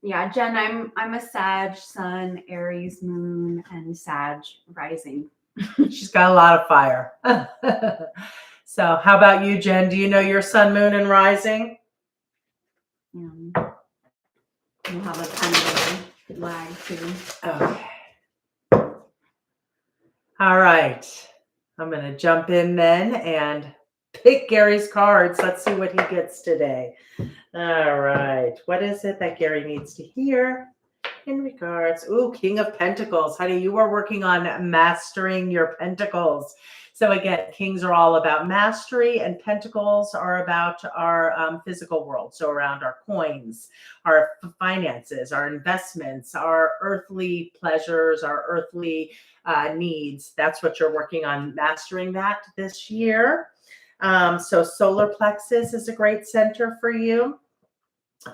Yeah, Jen, I'm a Sag sun, Aries moon, and Sag rising. She's got a lot of fire. So how about you, Jen? Do you know your sun, moon, and rising? You have a kind of a lag too. Okay. All right. I'm going to jump in then and pick Gary's cards. Let's see what he gets today. All right. What is it that Gary needs to hear in regards? Ooh, King of Pentacles. Honey, you are working on mastering your pentacles. So again, kings are all about mastery, and pentacles are about our physical world. So around our coins, our finances, our investments, our earthly pleasures, our earthly needs. That's what you're working on, mastering that this year. So solar plexus is a great center for you.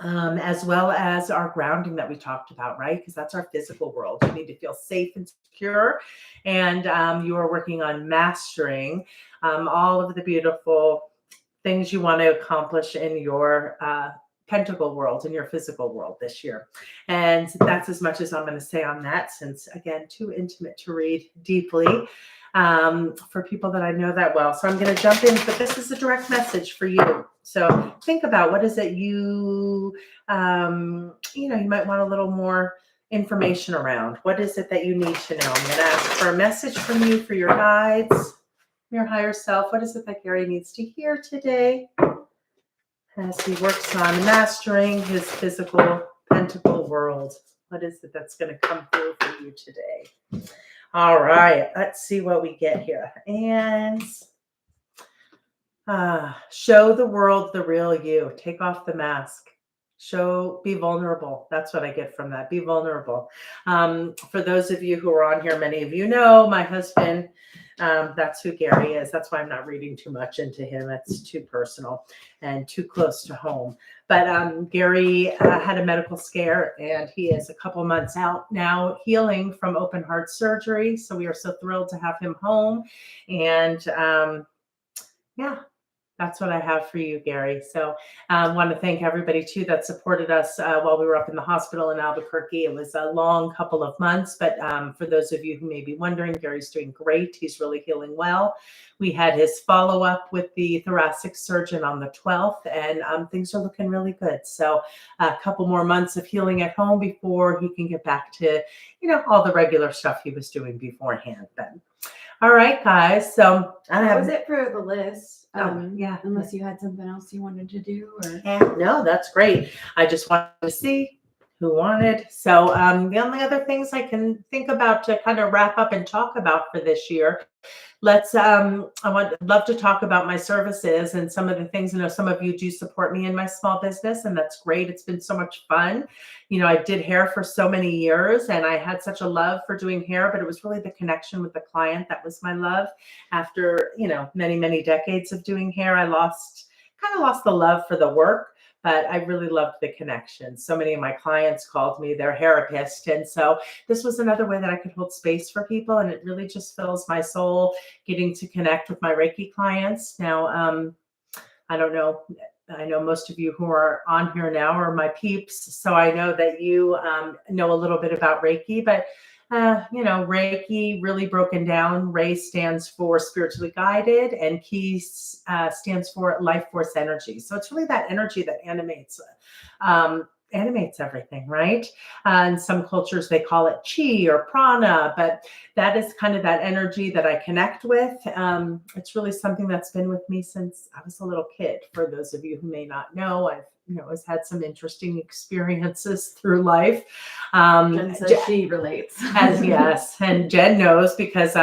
As well as our grounding that we talked about, right? Because that's our physical world. You need to feel safe and secure. And you are working on mastering all of the beautiful things you want to accomplish in your pentacle world, in your physical world this year. And that's as much as I'm going to say on that, since, again, too intimate to read deeply for people that I know that well. So I'm going to jump in, but this is a direct message for you. So think about what is it you might want a little more information around. What is it that you need to know? I'm going to ask for a message from you, for your guides, your higher self. What is it that Gary needs to hear today as he works on mastering his physical pentacle world? What is it that's going to come through for you today? All right, let's see what we get here. And show the world the real you. Take off the mask. Be vulnerable. That's what I get from that. Be vulnerable. For those of you who are on here, many of you know my husband. That's who Gary is. That's why I'm not reading too much into him. It's too personal and too close to home. But Gary had a medical scare, and he is a couple months out now healing from open heart surgery. So we are so thrilled to have him home. And yeah. That's what I have for you, Gary. So I want to thank everybody, too, that supported us while we were up in the hospital in Albuquerque. It was a long couple of months, but for those of you who may be wondering, Gary's doing great. He's really healing well. We had his follow-up with the thoracic surgeon on the 12th, and things are looking really good. So a couple more months of healing at home before he can get back to, all the regular stuff he was doing beforehand then. All right, guys. So I That was have it for the list. yeah. Unless you had something else you wanted to do, or No, that's great. I just wanted to see who wanted. So the only other things I can think about to kind of wrap up and talk about for this year, love to talk about my services and some of the things. I know some of you do support me in my small business, and that's great. It's been so much fun. I did hair for so many years, and I had such a love for doing hair, but it was really the connection with the client that was my love. After, many, many decades of doing hair, I kind of lost the love for the work, but I really loved the connection. So many of my clients called me their therapist. And so this was another way that I could hold space for people. And it really just fills my soul getting to connect with my Reiki clients. Now, I don't know. I know most of you who are on here now are my peeps. So I know that you know a little bit about Reiki, but Reiki really broken down. Ray stands for spiritually guided, and Ki stands for life force energy. So it's really that energy that animates everything, right? In some cultures, they call it chi or prana, but that is kind of that energy that I connect with. It's really something that's been with me since I was a little kid. For those of you who may not know, I've has had some interesting experiences through life. Jen says she relates. Yes, and Jen knows because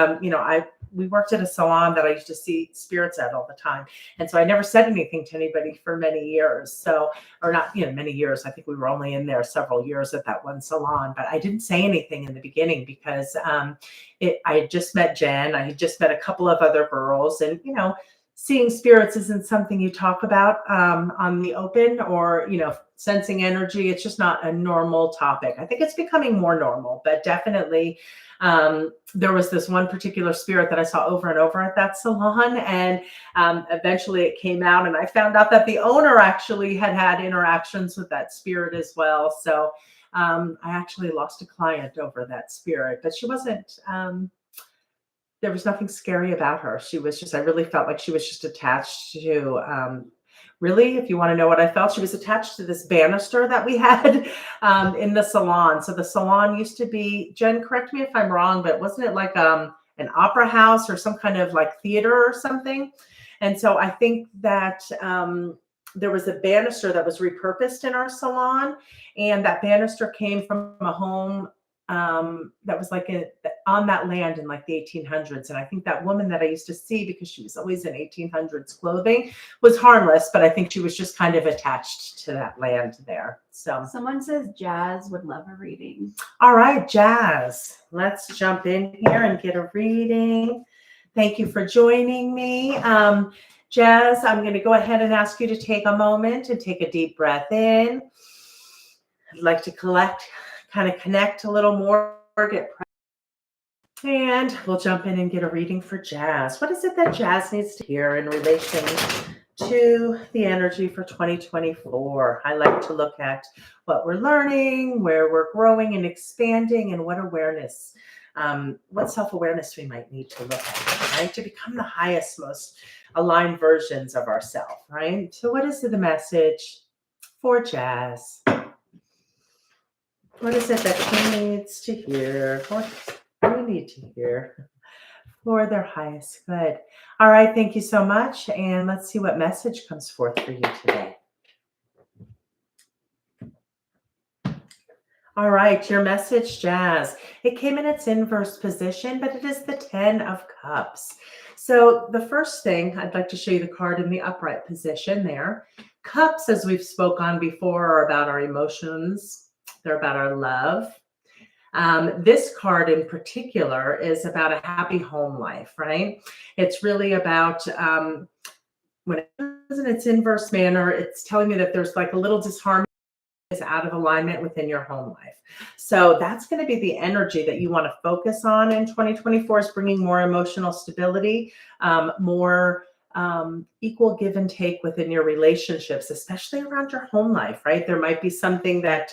we worked at a salon that I used to see spirits at all the time, and so I never said anything to anybody for many years. So, or not, many years. I think we were only in there several years at that one salon, but I didn't say anything in the beginning because I had just met Jen. I had just met a couple of other girls, and seeing spirits isn't something you talk about on the open, or sensing energy. It's just not a normal topic. I think it's becoming more normal, but definitely there was this one particular spirit that I saw over and over at that salon, and eventually it came out, and I found out that the owner actually had interactions with that spirit as well. So I actually lost a client over that spirit, but she wasn't there was nothing scary about her. I really felt like she was just attached to, really, if you want to know what I felt, she was attached to this banister that we had in the salon. So the salon used to be, Jen, correct me if I'm wrong, but wasn't it like an opera house or some kind of like theater or something? And so I think that there was a banister that was repurposed in our salon, and that banister came from a home that was like on that land in like the 1800s. And I think that woman that I used to see, because she was always in 1800s clothing, was harmless, but I think she was just kind of attached to that land there. So someone says Jazz would love a reading. All right, Jazz, let's jump in here and get a reading. Thank you for joining me. Jazz, I'm going to go ahead and ask you to take a moment and take a deep breath in. I'd like to kind of connect a little more, and we'll jump in and get a reading for Jazz. What is it that Jazz needs to hear in relation to the energy for 2024? I like to look at what we're learning, where we're growing and expanding, and what awareness, what self-awareness we might need to look at, right? To become the highest, most aligned versions of ourselves, right? So what is the message for Jazz? What is it that she needs to hear? What do we need to hear for their highest good? All right, thank you so much. And let's see what message comes forth for you today. All right, your message, Jazz. It came in its inverse position, but it is the 10 of Cups. So the first thing, I'd like to show you the card in the upright position there. Cups, as we've spoke on before, are about our emotions. They're about our love. This card in particular is about a happy home life, right? It's really about when it is in its inverse manner, it's telling me that there's like a little disharmony is out of alignment within your home life. So that's going to be the energy that you want to focus on in 2024, is bringing more emotional stability, more equal give and take within your relationships, especially around your home life, right? There might be something that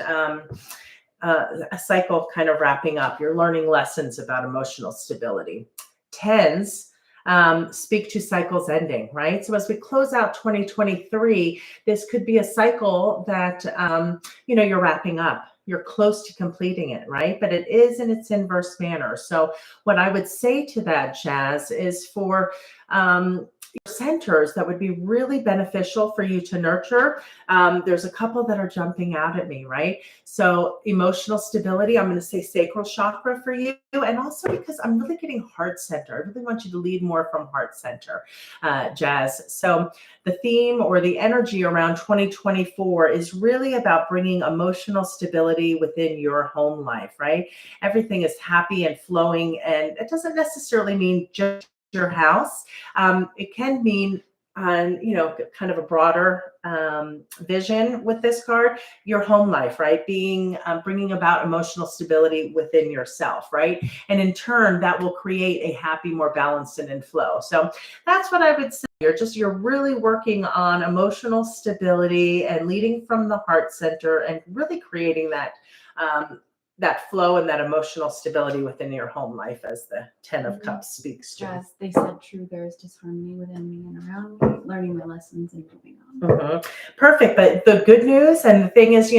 a cycle kind of wrapping up. You're learning lessons about emotional stability. Tens speak to cycles ending, right? So as we close out 2023, this could be a cycle that, you're wrapping up. you're close to completing it, right? But it is in its inverse manner. So what I would say to that, Jazz, is for centers that would be really beneficial for you to nurture. There's a couple that are jumping out at me, right? So emotional stability, I'm going to say sacral chakra for you. And also because I'm really getting heart center. I really want you to lead more from heart center, Jazz. So the theme or the energy around 2024 is really about bringing emotional stability within your home life, right? Everything is happy and flowing, and it doesn't necessarily mean just your house. It can mean, kind of a broader vision with this card, your home life, right? Being bringing about emotional stability within yourself, right? And in turn, that will create a happy, more balanced and in flow. So that's what I would say. You're really working on emotional stability and leading from the heart center and really creating that flow and that emotional stability within your home life, as the 10 of Cups speaks to. Yes, they said true, there is disharmony within me and around me, learning my lessons and moving on. Perfect. But the good news and the thing is,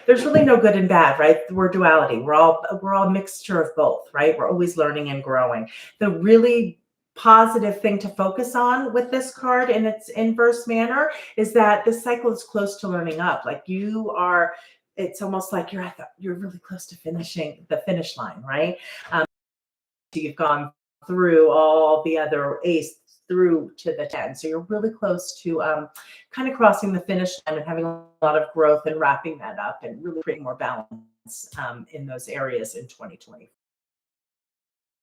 there's really no good and bad, right? We're duality. We're all a mixture of both, right? We're always learning and growing. The really positive thing to focus on with this card in its inverse manner is that this cycle is close to learning up. Like it's almost like you're really close to finishing the finish line, right? So you've gone through all the other ace through to the 10. So you're really close to kind of crossing the finish line and having a lot of growth and wrapping that up and really creating more balance in those areas in 2020.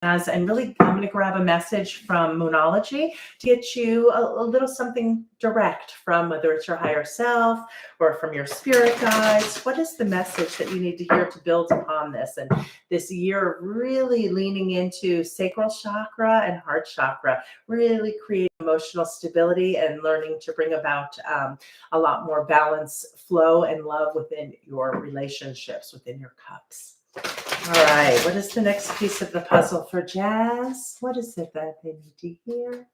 And really, I'm going to grab a message from Moonology to get you a little something direct from whether it's your higher self or from your spirit guides. What is the message that you need to hear to build upon this? And this year of really leaning into sacral chakra and heart chakra, really creating emotional stability and learning to bring about a lot more balance, flow, and love within your relationships, within your cups. All right, what is the next piece of the puzzle for Jazz? What is it that they need to hear?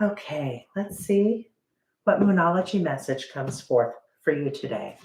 Okay, let's see what Moonology message comes forth for you today.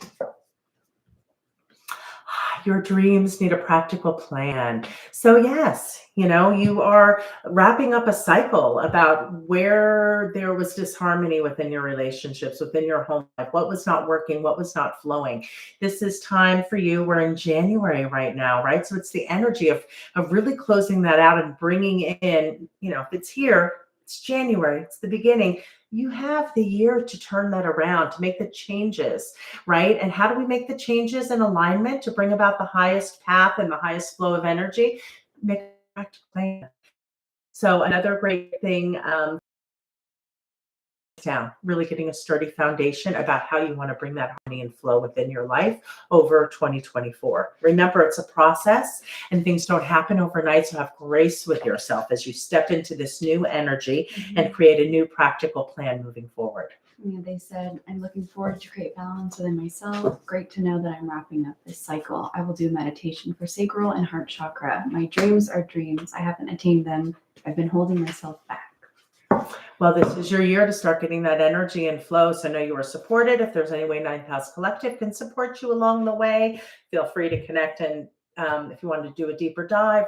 Your dreams need a practical plan. So yes, you are wrapping up a cycle about where there was disharmony within your relationships, within your home life, what was not working, what was not flowing. This is time for you. We're in January right now, right? So it's the energy of really closing that out and bringing in, if it's here, it's January, it's the beginning. You have the year to turn that around, to make the changes, right? And how do we make the changes in alignment to bring about the highest path and the highest flow of energy? Make a practical plan. So another great thing, down, really getting a sturdy foundation about how you want to bring that harmony and flow within your life over 2024. Remember, it's a process and things don't happen overnight. So have grace with yourself as you step into this new energy and create a new practical plan moving forward. Yeah, they said, I'm looking forward to create balance within myself. Great to know that I'm wrapping up this cycle. I will do meditation for sacral and heart chakra. My dreams are dreams. I haven't attained them. I've been holding myself back. Well, this is your year to start getting that energy and flow. So know you are supported. If there's any way Ninth House Collective can support you along the way, feel free to connect. And if you want to do a deeper dive,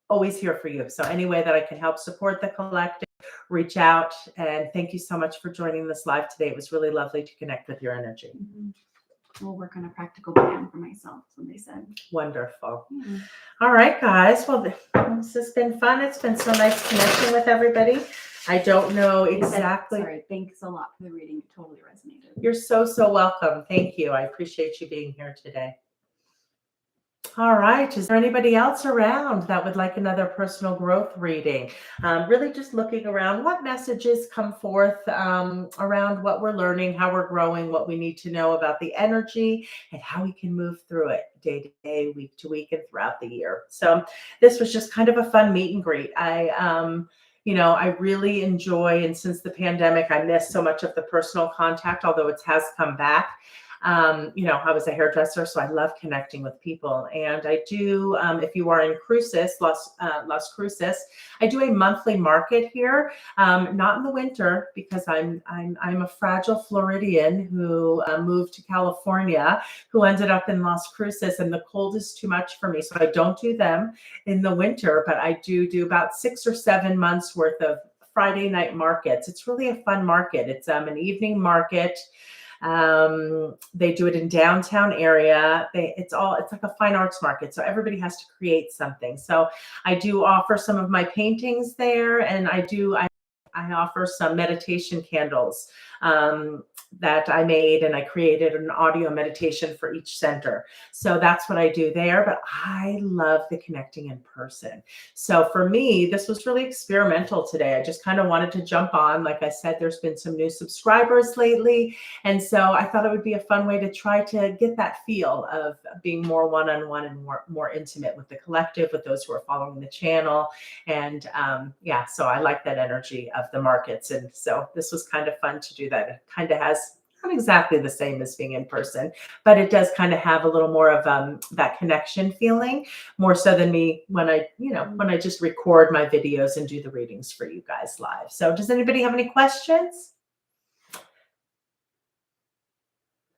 always here for you. So any way that I can help support the collective, reach out. And thank you so much for joining this live today. It was really lovely to connect with your energy. We'll work on a practical plan for myself, so they said. Wonderful. All right, guys. Well, this has been fun. It's been so nice connecting with everybody. I don't know exactly. Sorry, thanks a lot for the reading. It totally resonated. You're so welcome. Thank you. I appreciate you being here today. All right. Is there anybody else around that would like another personal growth reading? Really just looking around what messages come forth around what we're learning, how we're growing, what we need to know about the energy and how we can move through it day to day, week to week, and throughout the year. So this was just kind of a fun meet and greet. I really enjoy, and since the pandemic, I missed so much of the personal contact, although it has come back. I was a hairdresser, so I love connecting with people. And I do, if you are in Cruces, Las Cruces, I do a monthly market here, not in the winter because I'm a fragile Floridian who moved to California, who ended up in Las Cruces, and the cold is too much for me. So I don't do them in the winter, but I do about 6 or 7 months worth of Friday night markets. It's really a fun market. It's an evening market. They do it in downtown area. It's like a fine arts market. So everybody has to create something. So I do offer some of my paintings there, and I offer some meditation candles that I made, and I created an audio meditation for each center. So that's what I do there, but I love the connecting in person. So for me, this was really experimental today. I just kind of wanted to jump on. Like I said, there's been some new subscribers lately. And so I thought it would be a fun way to try to get that feel of being more one-on-one and more intimate with the collective, with those who are following the channel. And so I like that energy of the markets. And so this was kind of fun to do that. It kind of has not exactly the same as being in person, but it does kind of have a little more of that connection feeling, more so than me when I just record my videos and do the readings for you guys live. So does anybody have any questions?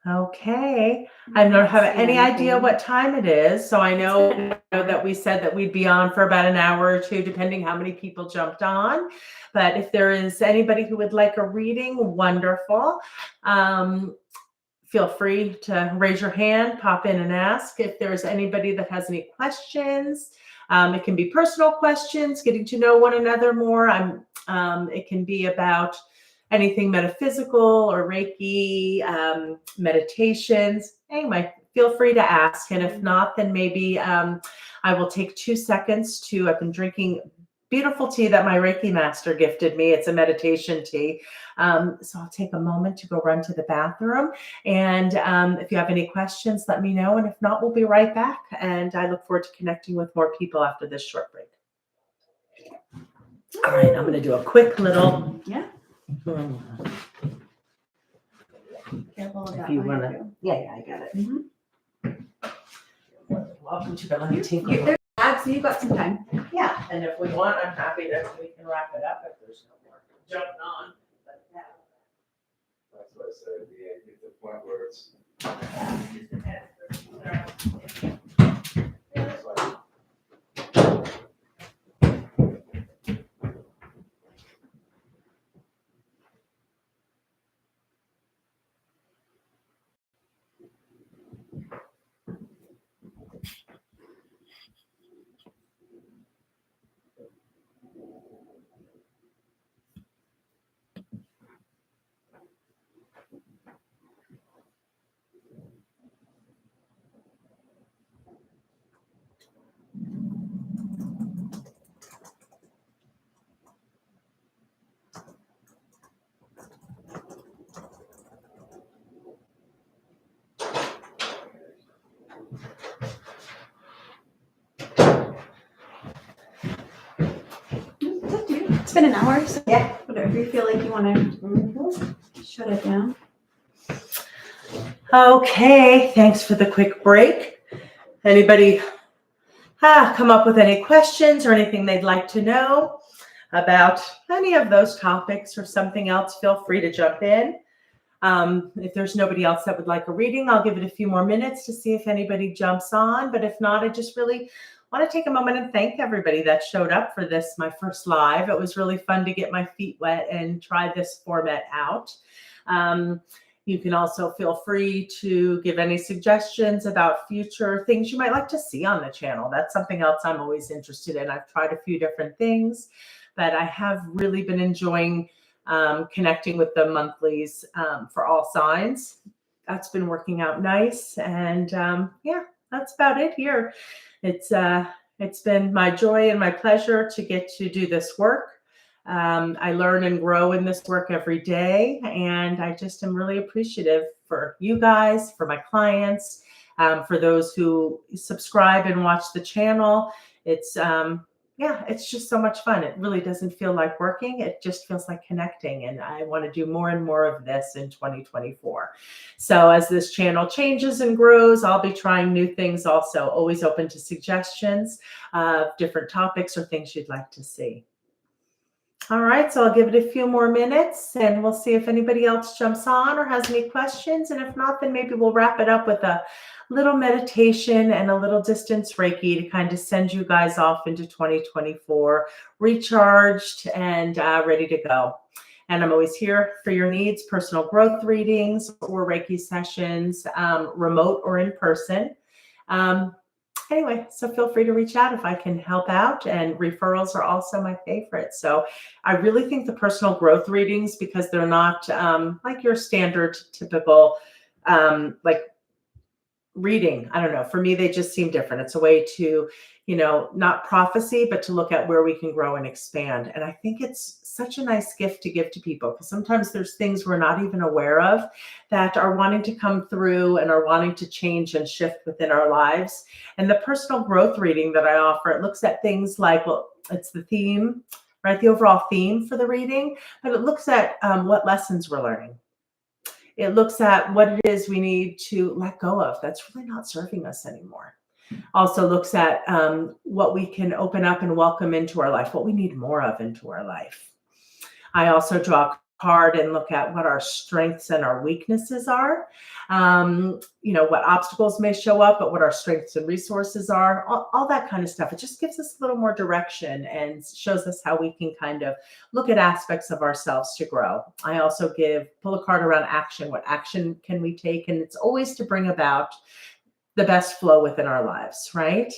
Okay. I don't have any idea what time it is. So I know that we said that we'd be on for about an hour or two, depending how many people jumped on. But if there is anybody who would like a reading, wonderful. Feel free to raise your hand, pop in and ask. If there's anybody that has any questions, it can be personal questions, getting to know one another more. It can be about anything metaphysical or Reiki, meditations. Anyway, feel free to ask. And if not, then maybe I will take 2 seconds to, I've been drinking beautiful tea that my Reiki master gifted me. It's a meditation tea. So I'll take a moment to go run to the bathroom. And if you have any questions, let me know. And if not, we'll be right back. And I look forward to connecting with more people after this short break. All right, I'm going to do a quick little. Yeah. Careful If you want to. Yeah, I got it. Welcome to the Lucky Tinkle. There's so you've got some time. Yeah, and if we want, I'm happy that we can wrap it up if there's no more jumping on. But yeah. That's what I said, get the point where it's. It's been an hour, so Yeah. whatever you feel like you want to shut it down. Okay, thanks for the quick break. Anybody come up with any questions or anything they'd like to know about any of those topics or something else, feel free to jump in. If there's nobody else that would like a reading, I'll give it a few more minutes to see if anybody jumps on. But if not, I just really want to take a moment and thank everybody that showed up for this, my first live. It was really fun to get my feet wet and try this format out. You can also feel free to give any suggestions about future things you might like to see on the channel. That's something else I'm always interested in. I've tried a few different things, but I have really been enjoying connecting with the monthlies for all signs. That's been working out nice. And that's about it here. It's been my joy and my pleasure to get to do this work. I learn and grow in this work every day, and I just am really appreciative for you guys, for my clients, for those who subscribe and watch the channel. It's yeah, it's just so much fun. It really doesn't feel like working. It just feels like connecting. And I want to do more and more of this in 2024. So as this channel changes and grows, I'll be trying new things also. Always open to suggestions of different topics or things you'd like to see. All right, so I'll give it a few more minutes and we'll see if anybody else jumps on or has any questions. And if not, then maybe we'll wrap it up with a little meditation and a little distance Reiki to kind of send you guys off into 2024, recharged and ready to go. And I'm always here for your needs, personal growth readings or Reiki sessions, remote or in person. Anyway, so feel free to reach out if I can help out, and referrals are also my favorite. So I really think the personal growth readings, because they're not like your standard typical like reading. I don't know. For me, they just seem different. It's a way to, not prophecy, but to look at where we can grow and expand. And I think it's such a nice gift to give to people, because sometimes there's things we're not even aware of that are wanting to come through and are wanting to change and shift within our lives. And the personal growth reading that I offer, it looks at things like, well, it's the theme, right? The overall theme for the reading, but it looks at what lessons we're learning. It looks at what it is we need to let go of that's really not serving us anymore. Also looks at what we can open up and welcome into our life, what we need more of into our life. I also draw a card and look at what our strengths and our weaknesses are. What obstacles may show up, but what our strengths and resources are, all that kind of stuff. It just gives us a little more direction and shows us how we can kind of look at aspects of ourselves to grow. I also pull a card around action. What action can we take? And it's always to bring about the best flow within our lives, right?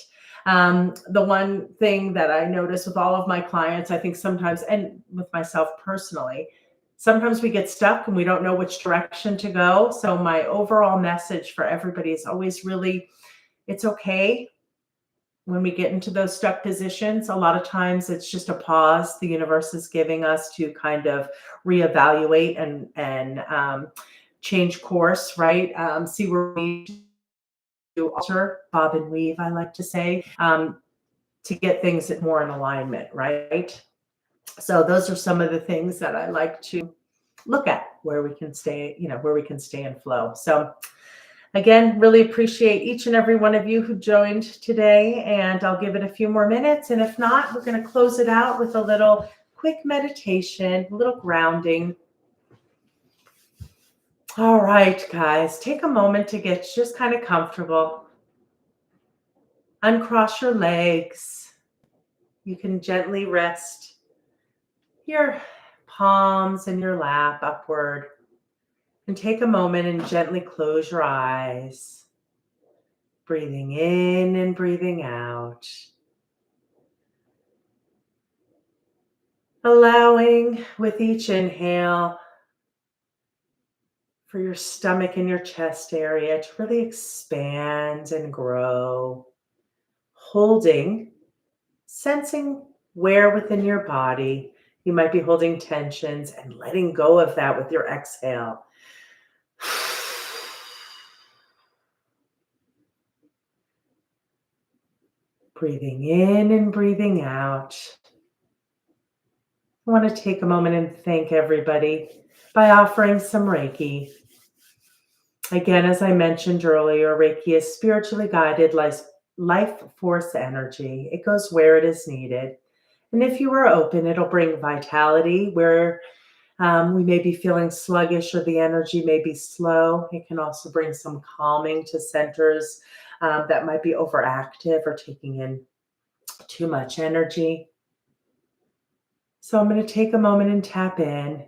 The one thing that I notice with all of my clients, I think sometimes, and with myself personally, sometimes we get stuck and we don't know which direction to go. So my overall message for everybody is always really, it's okay when we get into those stuck positions. A lot of times it's just a pause the universe is giving us to kind of reevaluate and change course, right? See where we alter, bob and weave, I like to say, to get things more in alignment, right? So those are some of the things that I like to look at where we can stay, where we can stay in flow. So again, really appreciate each and every one of you who joined today, and I'll give it a few more minutes. And if not, we're going to close it out with a little quick meditation, a little grounding. All right, guys, take a moment to get just kind of comfortable. Uncross your legs. You can gently rest your palms in your lap upward, and take a moment and gently close your eyes, breathing in and breathing out, allowing with each inhale for your stomach and your chest area to really expand and grow, holding, sensing where within your body you might be holding tensions, and letting go of that with your exhale. Breathing in and breathing out. I want to take a moment and thank everybody by offering some Reiki. Again, as I mentioned earlier, Reiki is spiritually guided life force energy. It goes where it is needed. And if you are open, it'll bring vitality where we may be feeling sluggish or the energy may be slow. It can also bring some calming to centers that might be overactive or taking in too much energy. So I'm going to take a moment and tap in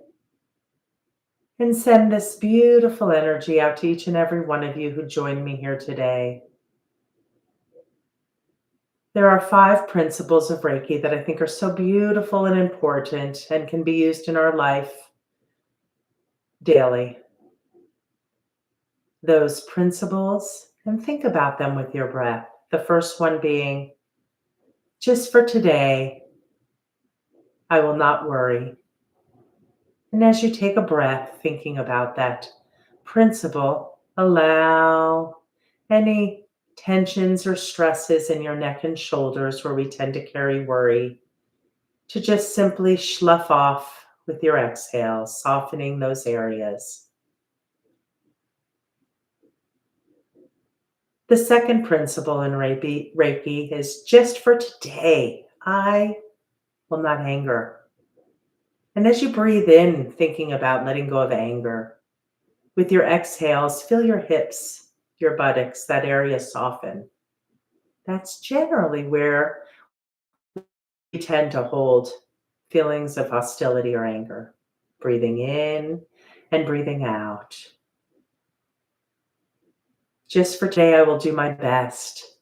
and send this beautiful energy out to each and every one of you who joined me here today. There are 5 principles of Reiki that I think are so beautiful and important and can be used in our life daily. Those principles, and think about them with your breath. The first one being, just for today, I will not worry. And as you take a breath, thinking about that principle, allow any tensions or stresses in your neck and shoulders where we tend to carry worry, to just simply slough off with your exhale, softening those areas. The second principle in Reiki is just for today, I will not anger. And as you breathe in, thinking about letting go of anger, with your exhales, feel your hips, your buttocks, that area soften. That's generally where we tend to hold feelings of hostility or anger. Breathing in and breathing out. Just for today, I will do my best.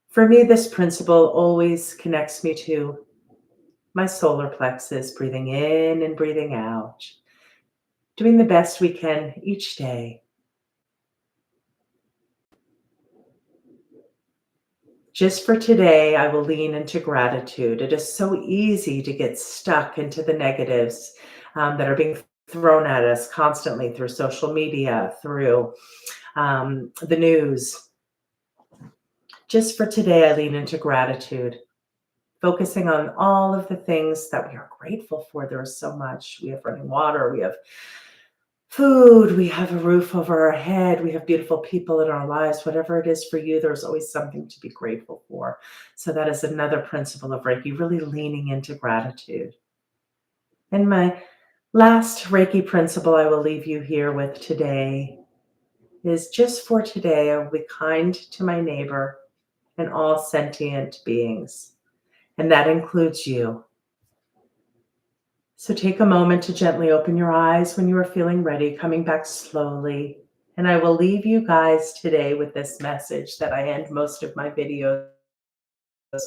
For me, this principle always connects me to my solar plexus, breathing in and breathing out, doing the best we can each day. Just for today, I will lean into gratitude. It is so easy to get stuck into the negatives that are being thrown at us constantly through social media, through the news. Just for today, I lean into gratitude, focusing on all of the things that we are grateful for. There is so much. We have running water, we have food, we have a roof over our head, we have beautiful people in our lives. Whatever it is for you, there's always something to be grateful for. So that is another principle of Reiki, really leaning into gratitude. And my last Reiki principle I will leave you here with today is just for today, I will be kind to my neighbor and all sentient beings. And that includes you. So take a moment to gently open your eyes when you are feeling ready, coming back slowly. And I will leave you guys today with this message that I end most of my videos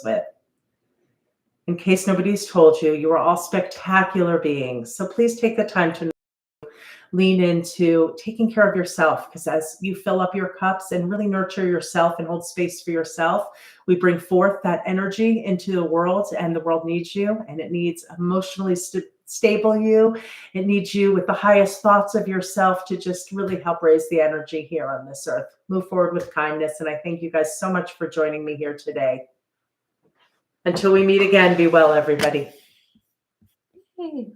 with. In case nobody's told you, you are all spectacular beings. So please take the time to lean into taking care of yourself, because as you fill up your cups and really nurture yourself and hold space for yourself, we bring forth that energy into the world, and the world needs you, and it needs emotionally stable you. It needs you with the highest thoughts of yourself to just really help raise the energy here on this earth. Move forward with kindness. And I thank you guys so much for joining me here today. Until we meet again, be well, everybody. Hey.